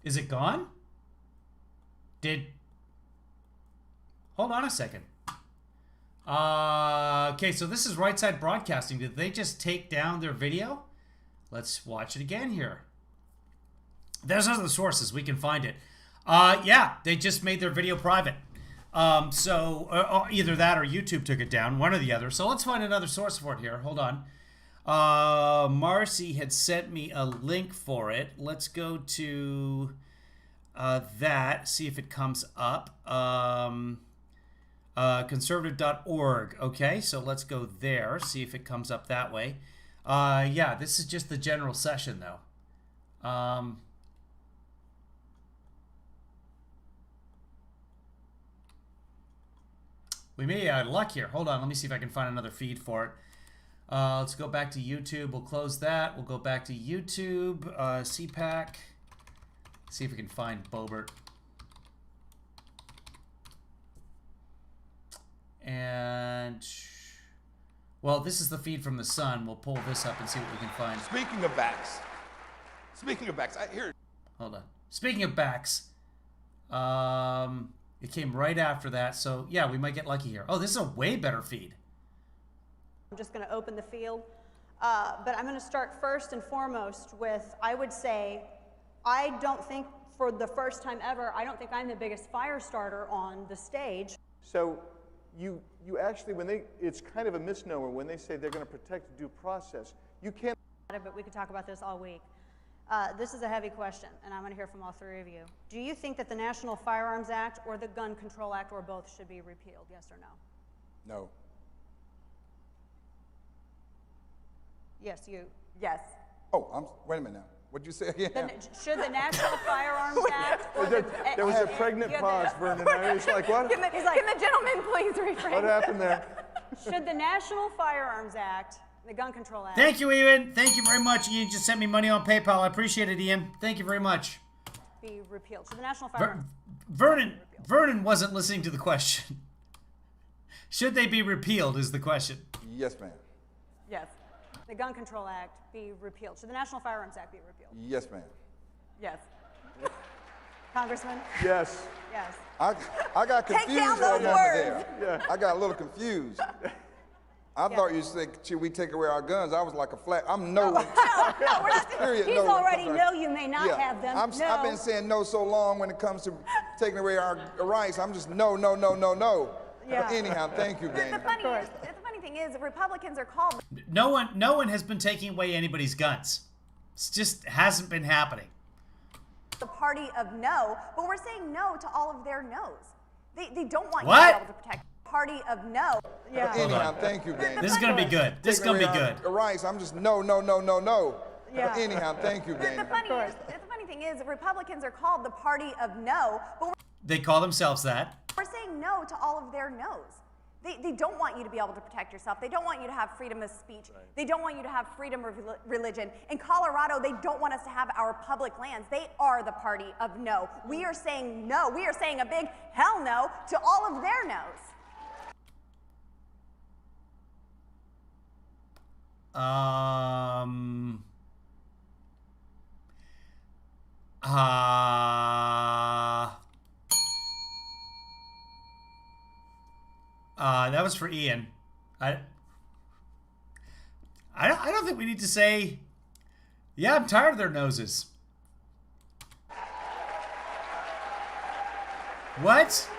Is it gone? Hold on a second. Okay, so this is Right Side Broadcasting. Did they just take down their video? Let's watch it again here. There's other sources. We can find it. Yeah, they just made their video private. So either that or YouTube took it down, one or the other. So let's find another source for it here. Hold on. Marcy had sent me a link for it. Let's go to that, see if it comes up. Conservative.org. Okay, so let's go there, see if it comes up that way. Yeah, this is just the general session, though. We may have luck here. Hold on, let me see if I can find another feed for it. Let's go back to YouTube. We'll close that. We'll go back to YouTube, CPAC. See if we can find BOEBERT. And, well, this is the feed from the Sun. We'll pull this up and see what we can find. Speaking of backs, here. Hold on. Speaking of backs, it came right after that. So, yeah, we might get lucky here. Oh, this is a way better feed. I'm just going to open the field. But I'm going to start first and foremost with, I would say, I don't think for the first time ever, I don't think I'm the biggest fire starter on the stage. So you actually, it's kind of a misnomer when they say they're going to protect due process. You can't. But we could talk about this all week. This is a heavy question, and I'm going to hear from all three of you. Do you think that the National Firearms Act or the Gun Control Act or both should be repealed, yes or no? No. Yes, you. Yes. Oh, wait a minute now. What'd you say again? Should the National Firearms Act or There was a pregnant pause, Vernon. I was like, what? Can the gentleman please rephrase? What happened there? Should the National Firearms Act, the Gun Control Act... Thank you, Ian. Thank you very much. Ian just sent me money on PayPal. I appreciate it, Ian. Thank you very much. ...be repealed. Should the National Firearms... Vernon wasn't listening to the question. Should they be repealed is the question. Yes, ma'am. Yes. The Gun Control Act be repealed. Should the National Firearms Act be repealed? Yes, ma'am. Yes. Congressman? Yes. Yes. I got confused. Take down those words. Yeah. I got a little confused. I thought you said, should we take away our guns? I was like a flat. I'm no. No, we're not. Period. He's no. already no, you may not Yeah. have them. I've been saying no so long when it comes to taking away our rights. I'm just no. Yeah. But anyhow, thank you, The Dana. funny thing is, Republicans are called No one has been taking away anybody's guns. It just hasn't been happening. the party of no, but we're saying no to all of their no's. They don't want What? you to be able to protect the party of no. Yeah. Anyhow, thank you, Dana. This is gonna be good. This is gonna be good. Rights. I'm just no. Yeah. But anyhow, thank you, The Dana. funny thing is, Republicans are called the party of no, but They call themselves that. we're saying no to all of their no's. They don't want you to be able to protect yourself. They don't want you to have freedom of speech. They don't want you to have freedom of religion. In Colorado, they don't want us to have our public lands. They are the party of no. We are saying no. We are saying a big hell no to all of their no's. That was for Ian. I don't think we need to say, yeah, I'm tired of their noses. What? So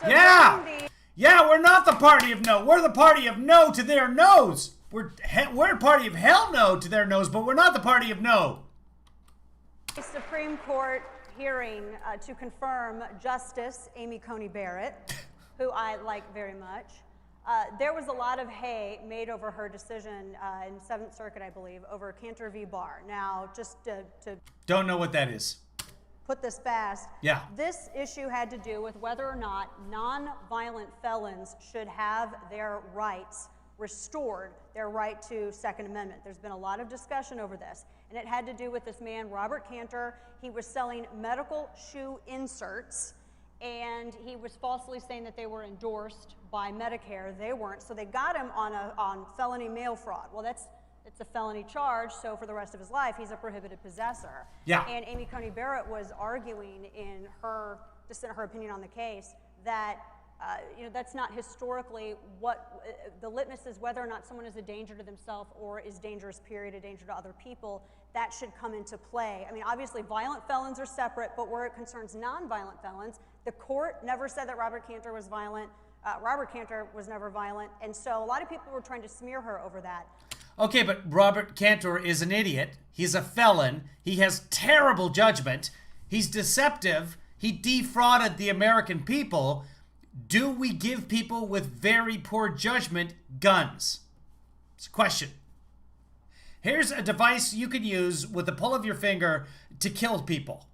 Yeah! then Yeah, we're not the party of no. We're the party of no to their nose. We're a party of hell no to their nose, but we're not the party of no. the Supreme Court hearing to confirm Justice Amy Coney Barrett, who I like very much. There was a lot of hay made over her decision in 7th Circuit, I believe, over Cantor v. Barr. Now, just to Don't know what that is. put this fast, Yeah. this issue had to do with whether or not non-violent felons should have their rights restored, their right to Second Amendment. There's been a lot of discussion over this, and it had to do with this man, Robert Cantor. He was selling medical shoe inserts, and he was falsely saying that they were endorsed by Medicare. They weren't, so they got him on felony mail fraud. Well, it's a felony charge, so for the rest of his life, he's a prohibited possessor. Yeah. And Amy Coney Barrett was arguing in her opinion on the case that that's not historically what the litmus is, whether or not someone is a danger to themselves or is dangerous, period, a danger to other people. that should come into play. I mean, obviously, violent felons are separate, but where it concerns nonviolent felons, the court never said that Robert Cantor was violent. Robert Cantor was never violent, and so a lot of people were trying to smear her over that. Okay, but Robert Cantor is an idiot. He's a felon. He has terrible judgment. He's deceptive. He defrauded the American people. Do we give people with very poor judgment guns? It's a question. Here's a device you can use with the pull of your finger to kill people.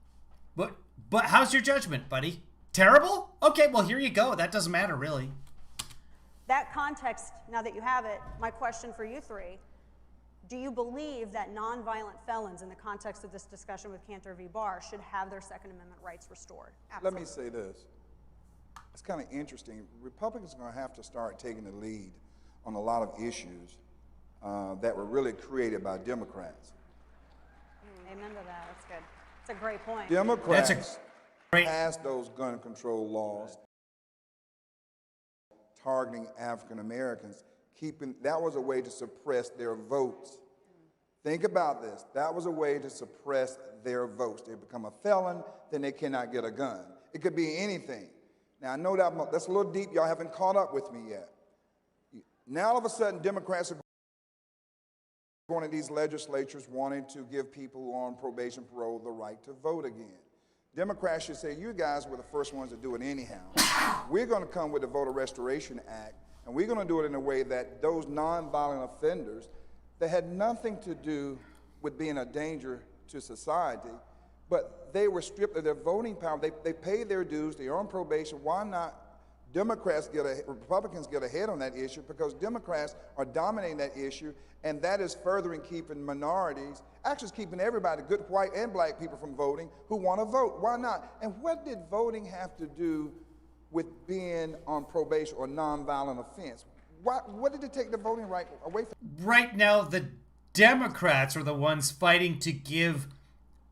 But how's your judgment, buddy? Terrible? Okay, well, here you go. That doesn't matter, really. That context, now that you have it, my question for you three, do you believe that nonviolent felons, in the context of this discussion with Cantor v. Barr, should have their Second Amendment rights restored? Let me say this. It's kind of interesting. Republicans are going to have to start taking the lead on a lot of issues that were really created by Democrats. Amen to that. That's good. That's a great point. Democrats passed those gun control laws targeting African Americans, that was a way to suppress their votes. Think about this. That was a way to suppress their votes. They become a felon, then they cannot get a gun. It could be anything. Now, I know that's a little deep. Y'all haven't caught up with me yet. Now, all of a sudden, Democrats are going to these legislatures wanting to give people who are on probation, parole, the right to vote again. Democrats should say, you guys were the first ones to do it anyhow. We're going to come with the Voter Restoration Act, and we're going to do it in a way that those nonviolent offenders that had nothing to do with being a danger to society, but they were stripped of their voting power. They paid their dues. They're on probation. Why not Republicans get ahead on that issue? Because Democrats are dominating that issue, and that is furthering keeping minorities, actually keeping everybody, good white and black people, from voting who want to vote. Why not? And what did voting have to do with being on probation or nonviolent offense? What did it take the voting right away from? Right now, the Democrats are the ones fighting to give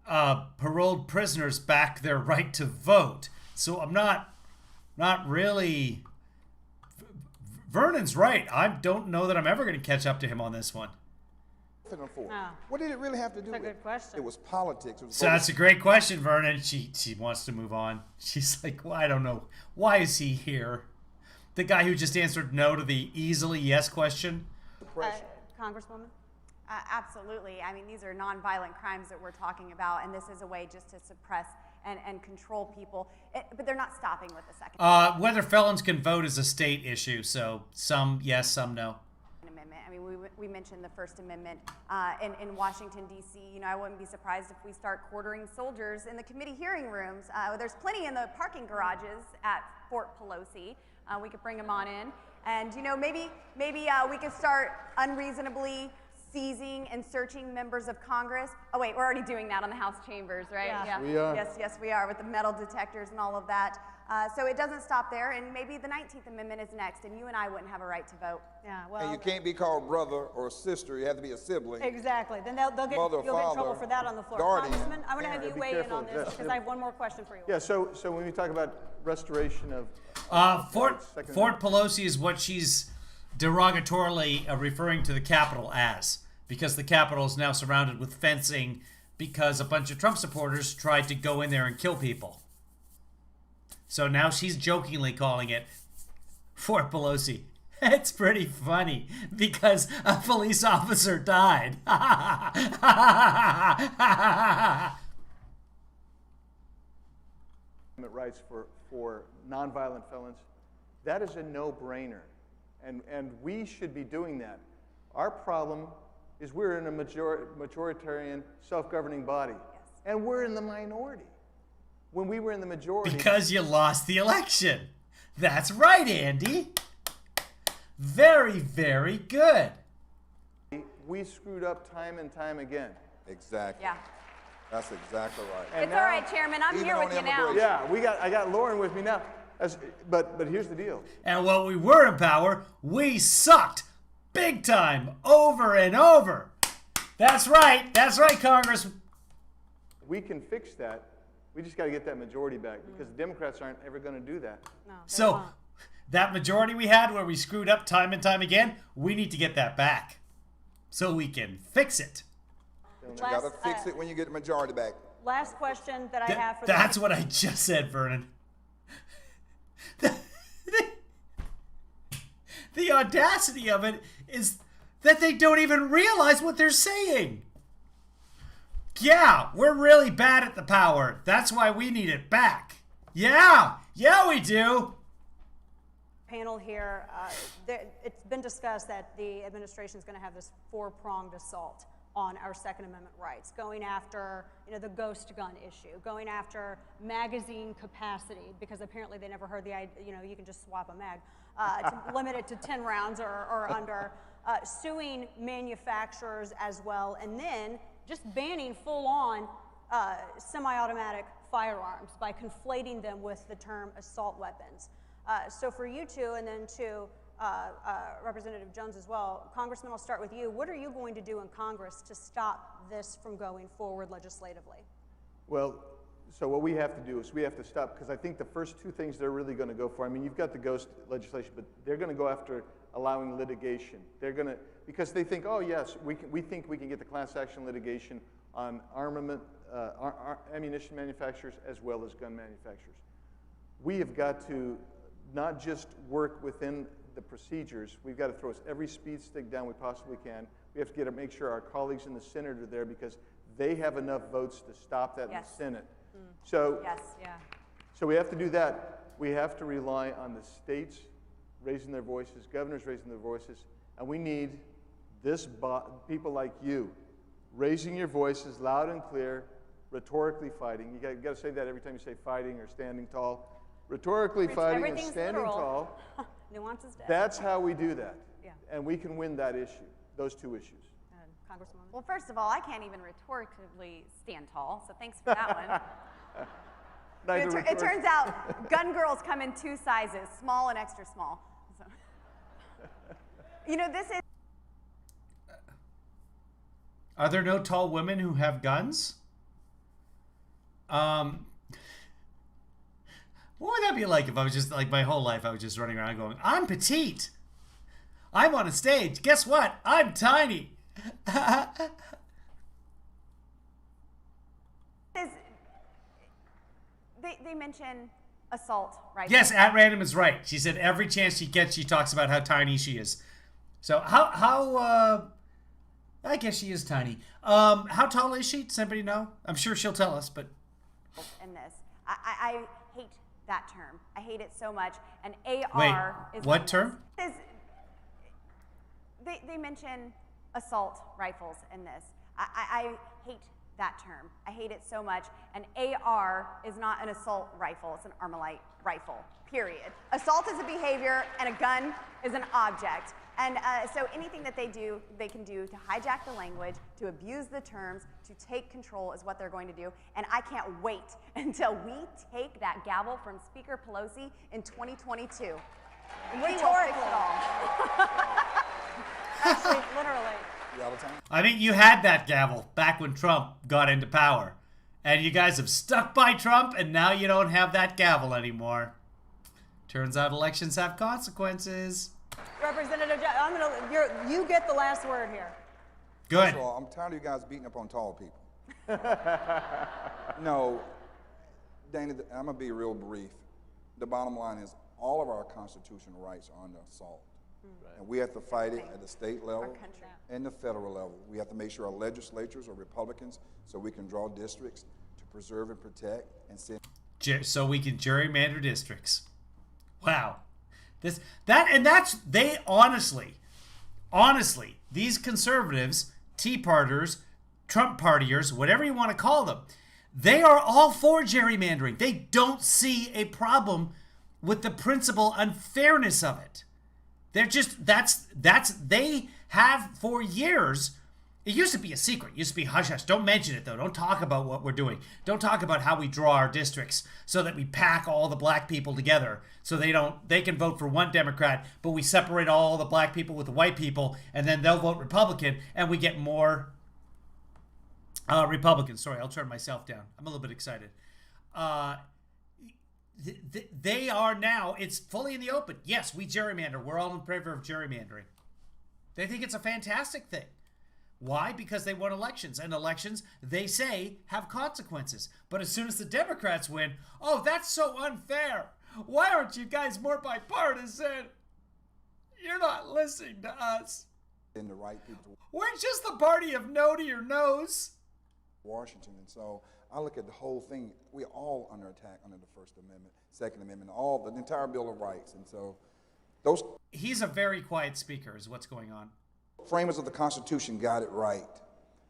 paroled prisoners back their right to vote. So I'm not really. Vernon's right. I don't know that I'm ever going to catch up to him on this one. What did it really have to do with? That's a good question. It was politics. It was So that's a great question, Vernon. She wants to move on. She's like, well, I don't know. Why is he here? The guy who just answered no to the easily yes question? Congresswoman? Absolutely. I mean, these are nonviolent crimes that we're talking about, and this is a way just to suppress and control people. But they're not stopping with the Second Whether felons can vote is a state issue, so some yes, some no. Amendment. I mean, we mentioned the First Amendment in Washington, D.C. You know, I wouldn't be surprised if we start quartering soldiers in the committee hearing rooms. There's plenty in the parking garages at Fort Pelosi. We could bring them on in. And, you know, maybe we could start unreasonably seizing and searching members of Congress. Oh, wait, we're already doing that on the House chambers, right? Yeah. We are. Yes, we are, with the metal detectors and all of that. So it doesn't stop there, and maybe the 19th Amendment is next, and you and I wouldn't have a right to vote. Yeah, well. And you can't be called brother or sister. You have to be a sibling. Exactly. Then you'll get in trouble for that on the floor. guardian. Congressman, I want to have you be weigh in careful on of this this. because I have one more question for you. Yeah, so when we talk about restoration of Fort Second Pelosi is what she's derogatorily referring to the Capitol as, because the Capitol is now surrounded with fencing because a bunch of Trump supporters tried to go in there and kill people. So now she's jokingly calling it Fort Pelosi. It's pretty funny because a police officer died. rights for nonviolent felons, that is a no-brainer, and we should be doing that. Our problem is we're in a majoritarian, self-governing body, and we're in the minority. When we were in the majority... Because you lost the election. That's right, Andy. Very, very good. We screwed up time and time again. Exactly. Yeah. That's exactly right. And It's all right, Chairman. I'm even here on with you now. immigration. Yeah, I got Lauren with me now. But here's the deal. And when we were in power, we sucked big time, over and over. That's right, Congress. We can fix that. We just got to get that majority back because the Democrats aren't ever going to do that. No, they So won't. that majority we had where we screwed up time and time again, we need to get that back so we can fix it. You gotta fix it when you get the majority back. Last question that I have for That's what I just said, Vernon. The audacity of it is that they don't even realize what they're saying. Yeah, we're really bad at the power. That's why we need it back. Yeah, we do. panel here. It's been discussed that the administration is going to have this four-pronged assault on our Second Amendment rights, going after the ghost gun issue, going after magazine capacity, because apparently they never heard the idea, you can just swap a mag, to limit it to 10 rounds or under, suing manufacturers as well, and then just banning full-on semi-automatic firearms by conflating them with the term assault weapons. So for you two, and then to Representative Jones as well, Congressman, I'll start with you. What are you going to do in Congress to stop this from going forward legislatively? Well, so what we have to do is we have to stop, because I think the first two things they're really going to go for, I mean, you've got the ghost legislation, but they're going to go after allowing litigation. They're going to, because they think, oh yes, we think we can get the class action litigation on armament, ammunition manufacturers as well as gun manufacturers. We have got to not just work within the procedures, we've got to throw every speed stick down we possibly can. We have to make sure our colleagues in the Senate are there, because they have enough votes to stop that in the Senate. So, so we have to do that. We have to rely on the states raising their voices, governors raising their voices, and we need people like you raising your voices loud and clear, rhetorically fighting. You got to say that every time you say fighting or standing tall. Rhetorically fighting and standing tall. Nuances dead. That's how we do that. Yeah. And we can win that issue, those two issues. Congresswoman? Well, first of all, I can't even rhetorically stand tall, so thanks for that one. It turns out gun girls come in two sizes, small and extra small. So. This is... Are there no tall women who have guns? What would that be like if I was just, like, my whole life I was just running around going, I'm petite. I'm on a stage. Guess what? I'm tiny. They mention assault rifles. Yes, at random is right. She said every chance she gets, she talks about how tiny she is. So how I guess she is tiny. How tall is she? Does anybody know? I'm sure she'll tell us, but... In this. I hate that term. I hate it so much. And AR Wait, is... what term? They mention assault rifles in this. I hate that term. I hate it so much. An AR is not an assault rifle. It's an Armalite rifle, period. Assault is a behavior, and a gun is an object. And so anything that they can do to hijack the language, to abuse the terms, to take control is what they're going to do. And I can't wait until we take that gavel from Speaker Pelosi in 2022. Rhetorically. Actually, literally. I mean, you had that gavel back when Trump got into power. And you guys have stuck by Trump, and now you don't have that gavel anymore. Turns out elections have consequences. Representative, you get the last word here. Good. First of all, I'm tired of you guys beating up on tall people. No, Dana, I'm going to be real brief. The bottom line is all of our constitutional rights are under assault. And we have to fight it at the state level and the federal level. We have to make sure our legislatures are Republicans so we can draw districts to preserve and protect and send. So we can gerrymander districts. Wow. They honestly, these conservatives, Tea Parters, Trump partiers, whatever you want to call them, they are all for gerrymandering. They don't see a problem with the principal unfairness of it. They're just, they have for years. It used to be a secret. It used to be hush hush. Don't mention it though. Don't talk about what we're doing. Don't talk about how we draw our districts so that we pack all the black people together so they can vote for one Democrat, but we separate all the black people with the white people and then they'll vote Republican and we get more Republicans. Sorry, I'll turn myself down. I'm a little bit excited. They are now, it's fully in the open. Yes, we gerrymander. We're all in favor of gerrymandering. They think it's a fantastic thing. Why? Because they won elections, and elections, they say, have consequences. But as soon as the Democrats win, oh, that's so unfair. Why aren't you guys more bipartisan? You're not listening to us. And the right people. We're just the party of no to your nose. Washington. And so I look at the whole thing. We're all under attack under the First Amendment, Second Amendment, the entire Bill of Rights. And so those. He's a very quiet speaker is what's going on. Framers of the Constitution got it right.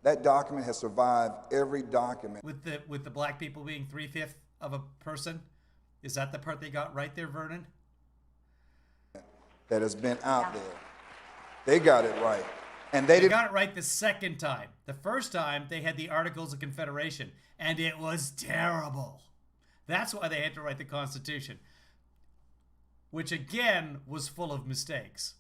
That document has survived every document. With the black people being 3/5 of a person, is that the part they got right there, Vernon? That has been out there. They got it right. And They got it right the second time. The first time, they had the Articles of Confederation, and it was terrible. That's why they had to write the Constitution, which again was full of mistakes.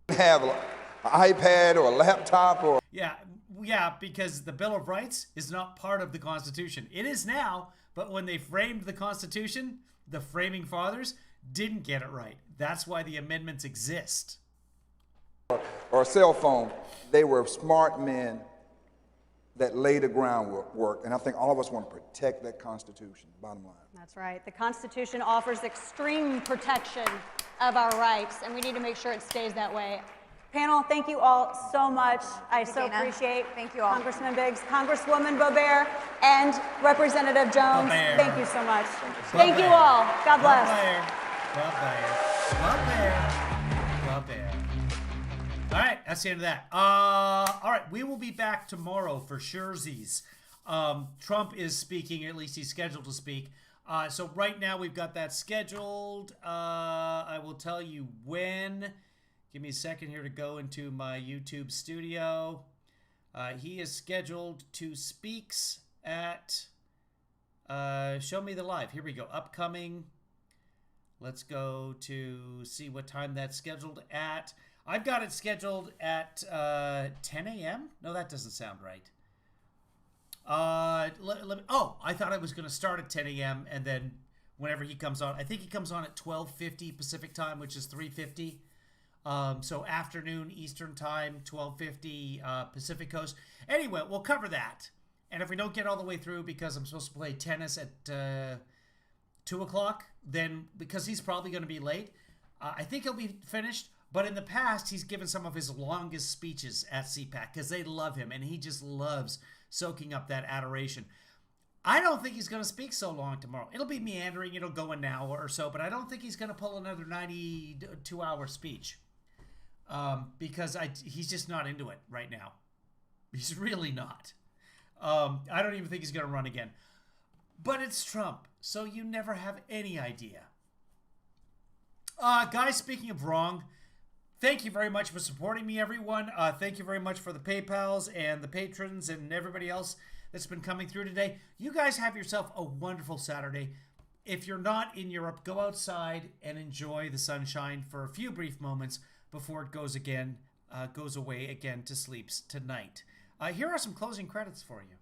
Have an iPad or a laptop or. Yeah, because the Bill of Rights is not part of the Constitution. It is now, but when they framed the Constitution, the framing fathers didn't get it right. That's why the amendments exist. Or a cell phone. They were smart men that laid the groundwork, and I think all of us want to protect that Constitution, bottom line. That's right. The Constitution offers extreme protection of our rights, and we need to make sure it stays that way. Panel, thank you all so much. I so appreciate Thank you all. Congressman Biggs, Congresswoman BOEBERT, and Representative Jones. BOEBERT. Thank you so much. Thank you all. God bless. All right, that's the end of that. All right, we will be back tomorrow for surezies. Trump is speaking, at least he's scheduled to speak. So right now we've got that scheduled. I will tell you when. Give me a second here to go into my YouTube studio. He is scheduled to speaks at Show Me the Live. Here we go. Upcoming. Let's go to see what time that's scheduled at. I've got it scheduled at 10 a.m. No, that doesn't sound right. I thought I was going to start at 10 a.m. and then whenever he comes on, I think he comes on at 12:50 Pacific time, which is 3:50. So afternoon Eastern time, 12:50 Pacific Coast. Anyway, we'll cover that. And if we don't get all the way through because I'm supposed to play tennis at 2 o'clock, then because he's probably going to be late, I think he'll be finished. But in the past, he's given some of his longest speeches at CPAC because they love him, and he just loves soaking up that adoration. I don't think he's going to speak so long tomorrow. It'll be meandering. It'll go an hour or so, but I don't think he's going to pull another 92-hour speech because he's just not into it right now. He's really not. I don't even think he's going to run again. But it's Trump, so you never have any idea. Guys, speaking of wrong, thank you very much for supporting me, everyone. Thank you very much for the PayPals and the patrons and everybody else that's been coming through today. You guys have yourself a wonderful Saturday. If you're not in Europe, go outside and enjoy the sunshine for a few brief moments before it goes away again to sleeps tonight. Here are some closing credits for you.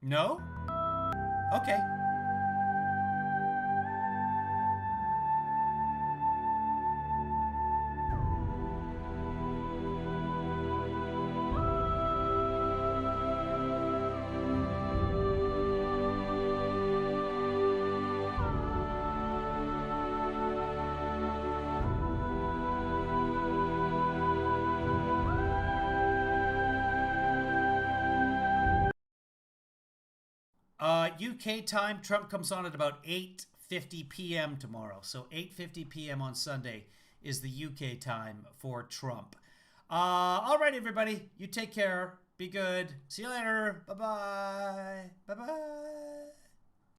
No? Okay. UK time, Trump comes on at about 8:50 p.m. tomorrow. So 8:50 p.m. on Sunday is the UK time for Trump. All right, everybody. You take care. Be good. See you later. Bye-bye. Bye-bye.